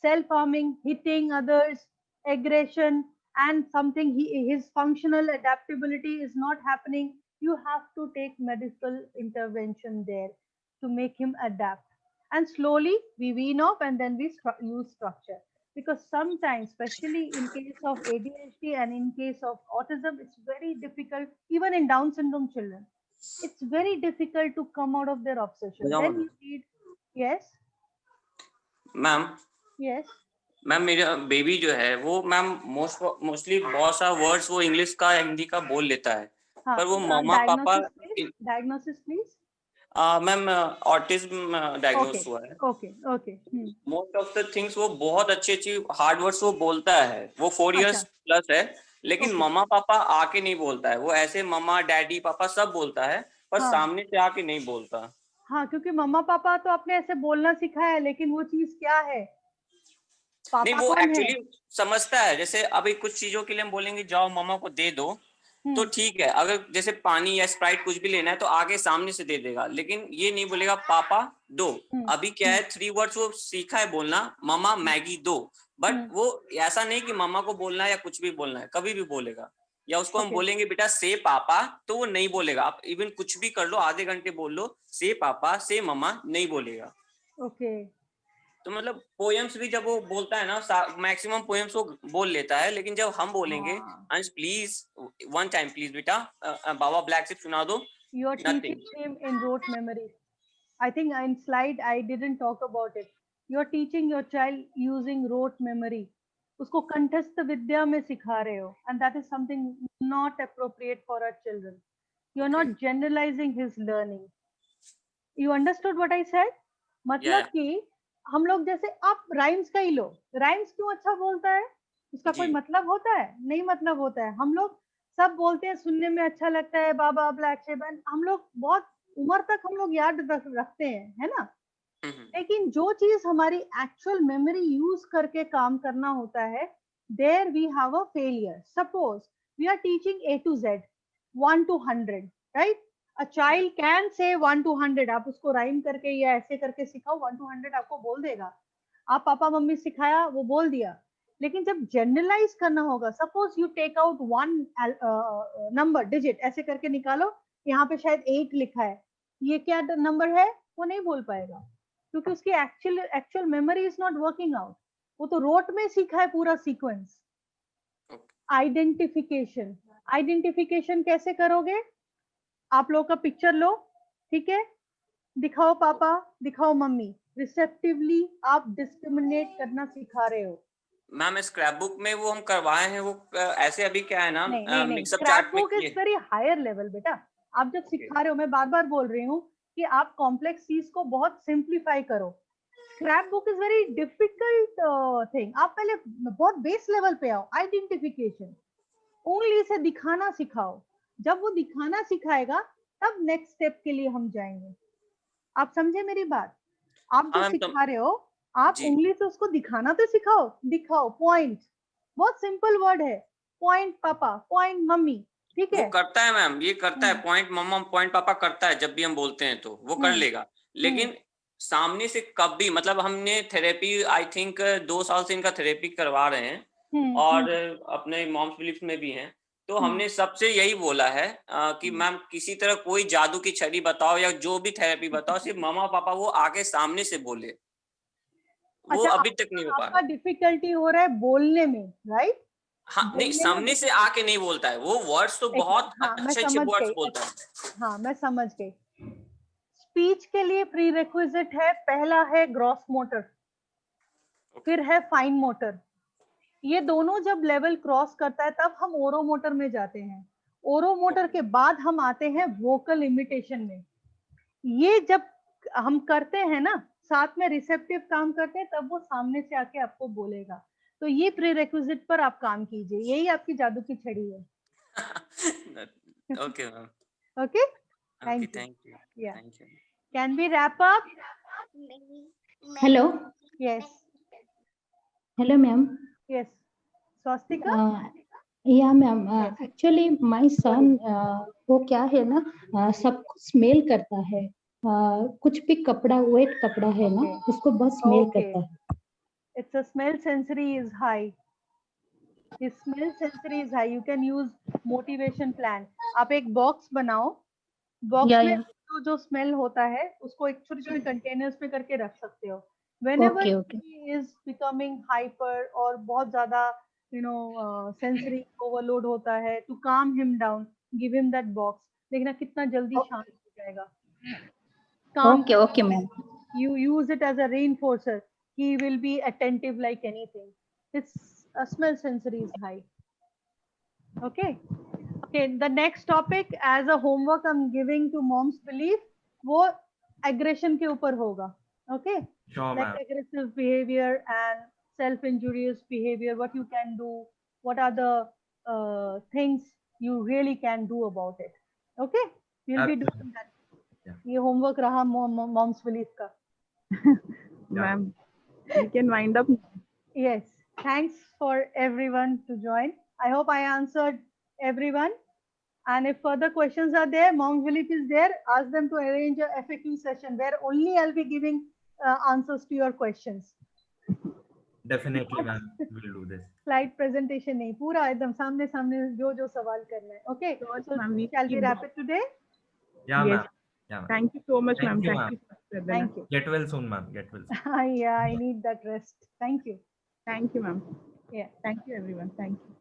Speaker 2: self-harming, hitting others, aggression, and something his functional adaptability is not happening, you have to take medical intervention there to make him adapt. And slowly we wean off and then we use structure. Because sometimes, especially in case of ADHD and in case of autism, it's very difficult, even in Down syndrome children, it's very difficult to come out of their obsession. Then you need, yes,
Speaker 7: ma'am
Speaker 2: yes,
Speaker 7: ma'am मेरा baby जो है वो ma'am mostly बहुत सा words वो English का हिंदी का बोल लेता है,
Speaker 2: हाँ,
Speaker 7: पर वो मम्मा पापा
Speaker 2: diagnosis please.
Speaker 7: Ma'am autism diagnose हुआ है.
Speaker 2: Okay.
Speaker 7: Most of the things वो बहुत अच्छी हार्ड वर्ड्स वो बोलता है. वो 4 इयर्स प्लस है, लेकिन मम्मा पापा आके नहीं बोलता है. वो ऐसे मम्मा डैडी पापा सब बोलता है, पर सामने से आके नहीं बोलता.
Speaker 2: हाँ, क्योंकि मम्मा पापा तो आपने ऐसे बोलना सिखाया है, लेकिन वो चीज क्या है, पापा
Speaker 7: नहीं, वो
Speaker 2: कौन है?
Speaker 7: एक्चुअली समझता है. जैसे अभी कुछ चीजों के लिए हम बोलेंगे जाओ मम्मा को दे दो, तो ठीक है. अगर जैसे पानी या स्प्राइट कुछ भी लेना है तो आगे सामने से दे देगा, लेकिन ये नहीं बोलेगा पापा दो. अभी क्या है, 3 वर्ड्स वो सीखा है बोलना, मम्मा मैगी दो, बट वो ऐसा नहीं कि मम्मा को बोलना है या कुछ भी बोलना है, कभी भी बोलेगा. या उसको हम बोलेंगे बेटा से पापा, तो वो नहीं बोलेगा. आप इवन कुछ भी कर लो, आधे घंटे बोल लो से पापा से मम्मा, नहीं बोलेगा.
Speaker 2: ओके.
Speaker 7: तो मतलब पोएम्स भी जब वो बोलता है ना, मैक्सिमम पोएम्स वो बोल लेता है, लेकिन जब हम बोलेंगे अंश प्लीज वन टाइम प्लीज बेटा बाबा ब्लैक शिप सुना दो,
Speaker 2: You are teaching him in rote memory. I think in slide I didn't talk about it. You are teaching your child using rote memory. उसको कंठस्थ विद्या में सिखा रहे हो, and that is something not appropriate for our children. You are not generalizing his learning. You understood what I said? मतलब कि हम लोग जैसे आप राइम्स का ही लो, राइम्स क्यों अच्छा बोलता है, उसका कोई मतलब होता है? नहीं मतलब होता है. हम लोग सब बोलते हैं, सुनने में अच्छा लगता है, बाबा ब्लैक शिप, हम लोग बहुत उम्र तक हम लोग याद रखते हैं, है ना. लेकिन जो चीज हमारी एक्चुअल मेमोरी यूज करके काम करना होता है, there we have a failure. Suppose we are teaching A to Z 1 to 100, right? A child can say 1 to 100. आप उसको राइम करके या ऐसे करके सिखाओ, 1 to 100 आपको बोल देगा. आप पापा मम्मी सिखाया, वो बोल दिया. लेकिन जब जनरलाइज करना होगा, suppose you take out one number digit, ऐसे करके निकालो, यहाँ पे शायद 8 लिखा है, ये क्या नंबर है, वो नहीं बोल पाएगा, क्योंकि उसकी actual memory is not working out. वो तो रोट में सीखा है पूरा सीक्वेंस. आइडेंटिफिकेशन, आइडेंटिफिकेशन कैसे करोगे? आप लोग का पिक्चर लो, ठीक है, दिखाओ पापा, दिखाओ मम्मी, रिसेप्टिवली आप डिस्क्रिमिनेट करना सिखा रहे हो.
Speaker 7: मैम स्क्रैप बुक में वो हम करवाए हैं, वो ऐसे अभी क्या है ना, मिक्सअप
Speaker 2: स्क्रैप
Speaker 7: चार्ट में
Speaker 2: book is very higher level बेटा. आप जब सिखा रहे हो, मैं बार बार बोल रही हूँ कि आप कॉम्प्लेक्स चीज को बहुत सिंप्लीफाई करो. Scrap book is very difficult thing. आप पहले बहुत बेस लेवल पे आओ. आइडेंटिफिकेशन, उंगली से दिखाना सिखाओ. जब वो दिखाना सिखाएगा तब नेक्स्ट स्टेप के लिए हम जाएंगे. आप समझे मेरी बात? आप जो सिखा रहे हो, आप उंगली से उसको दिखाना तो सिखाओ. दिखाओ, पॉइंट, बहुत सिंपल वर्ड है. पॉइंट पापा, पॉइंट मम्मी, ठीक है.
Speaker 7: वो करता है मैम, ये करता है, पॉइंट मम्मा पॉइंट पापा करता है. जब भी हम बोलते हैं तो वो कर लेगा. लेकिन सामने से कभी, मतलब हमने थेरेपी आई थिंक 2 साल से इनका थेरेपी करवा रहे हैं, और अपने मॉम्स बिलीफ में भी हैं. तो हमने सबसे यही बोला है कि मैम किसी तरह कोई जादू की छड़ी बताओ या जो भी थेरेपी बताओ, सिर्फ मामा पापा वो आगे सामने से बोले. वो
Speaker 2: अच्छा,
Speaker 7: अभी तक नहीं हो पा
Speaker 2: आपका
Speaker 7: रहा.
Speaker 2: डिफिकल्टी हो रहा है बोलने में, राइट?
Speaker 7: हाँ नहीं, सामने से आके नहीं बोलता है वो. वर्ड्स तो बहुत अच्छे वर्ड्स बोलता है.
Speaker 2: हाँ, मैं समझ गई. स्पीच के लिए प्री रिक्विजिट है, पहला है ग्रॉस मोटर, फिर है फाइन मोटर. ये दोनों जब लेवल क्रॉस करता है तब हम ओरो मोटर में जाते हैं. ओरो मोटर के बाद हम आते हैं वोकल इमिटेशन में. ये जब हम करते हैं ना, साथ में रिसेप्टिव काम करते हैं, तब वो सामने से आके आपको बोलेगा. तो ये प्री रिक्विजिट पर आप काम कीजिए. यही आपकी जादू की छड़ी है.
Speaker 7: Okay ma'am.
Speaker 2: Okay,
Speaker 7: thank you.
Speaker 2: Yeah. Can we wrap up?
Speaker 8: Hello.
Speaker 2: Yes.
Speaker 8: Hello, ma'am.
Speaker 2: Yes. Swastika?
Speaker 8: Yeah, ma'am. Actually, my son, वो क्या है ना, सब कुछ स्मेल करता है. कुछ भी कपड़ा, वेट कपड़ा है ना, उसको बस स्मेल करता है.
Speaker 2: It's a smell sensory is high. His smell sensory is high. You can use motivation plan. आप एक बॉक्स बनाओ. बॉक्स में जो स्मेल होता है उसको एक छोटे-छोटे कंटेनर्स में करके रख सकते हो. Whenever he is becoming hyper और बहुत ज्यादा sensory overload होता है, to calm him down, give him that box. देखना कितना जल्दी शांत हो जाएगा.
Speaker 8: Okay, ma'am.
Speaker 2: You use it as a reinforcer. He will be attentive like anything. It's a smell sensory is high. Okay. The next topic as a homework I'm giving to mom's belief, वो aggression के ऊपर होगा. Okay.
Speaker 4: Sure,
Speaker 2: like aggressive behavior and self-injurious behavior. What you can do. What are the things you really can do about it. Okay. We'll be doing that. ये homework रहा mom's belief का.
Speaker 1: Ma'am, we can wind up.
Speaker 2: Yes. Thanks for everyone to join. I hope I answered everyone. And if further questions are there, Mom's Belief is there. Ask them to arrange a FAQ session where only I'll be giving answers to your questions.
Speaker 4: Definitely, ma'am. We'll do this.
Speaker 2: Slide presentation नहीं, पूरा एकदम सामने सामने जो सवाल करना है. Okay. So shall we wrap it today?
Speaker 4: Yeah,
Speaker 1: Yes.
Speaker 4: ma'am. Yeah,
Speaker 1: Thank you so much, ma'am.
Speaker 4: Thank you,
Speaker 2: Thank you.
Speaker 4: Get well soon, ma'am. Get well soon.
Speaker 2: Yeah, I need that rest. Thank you.
Speaker 1: Thank you, ma'am.
Speaker 2: Yeah.
Speaker 1: Thank you, everyone. Thank you.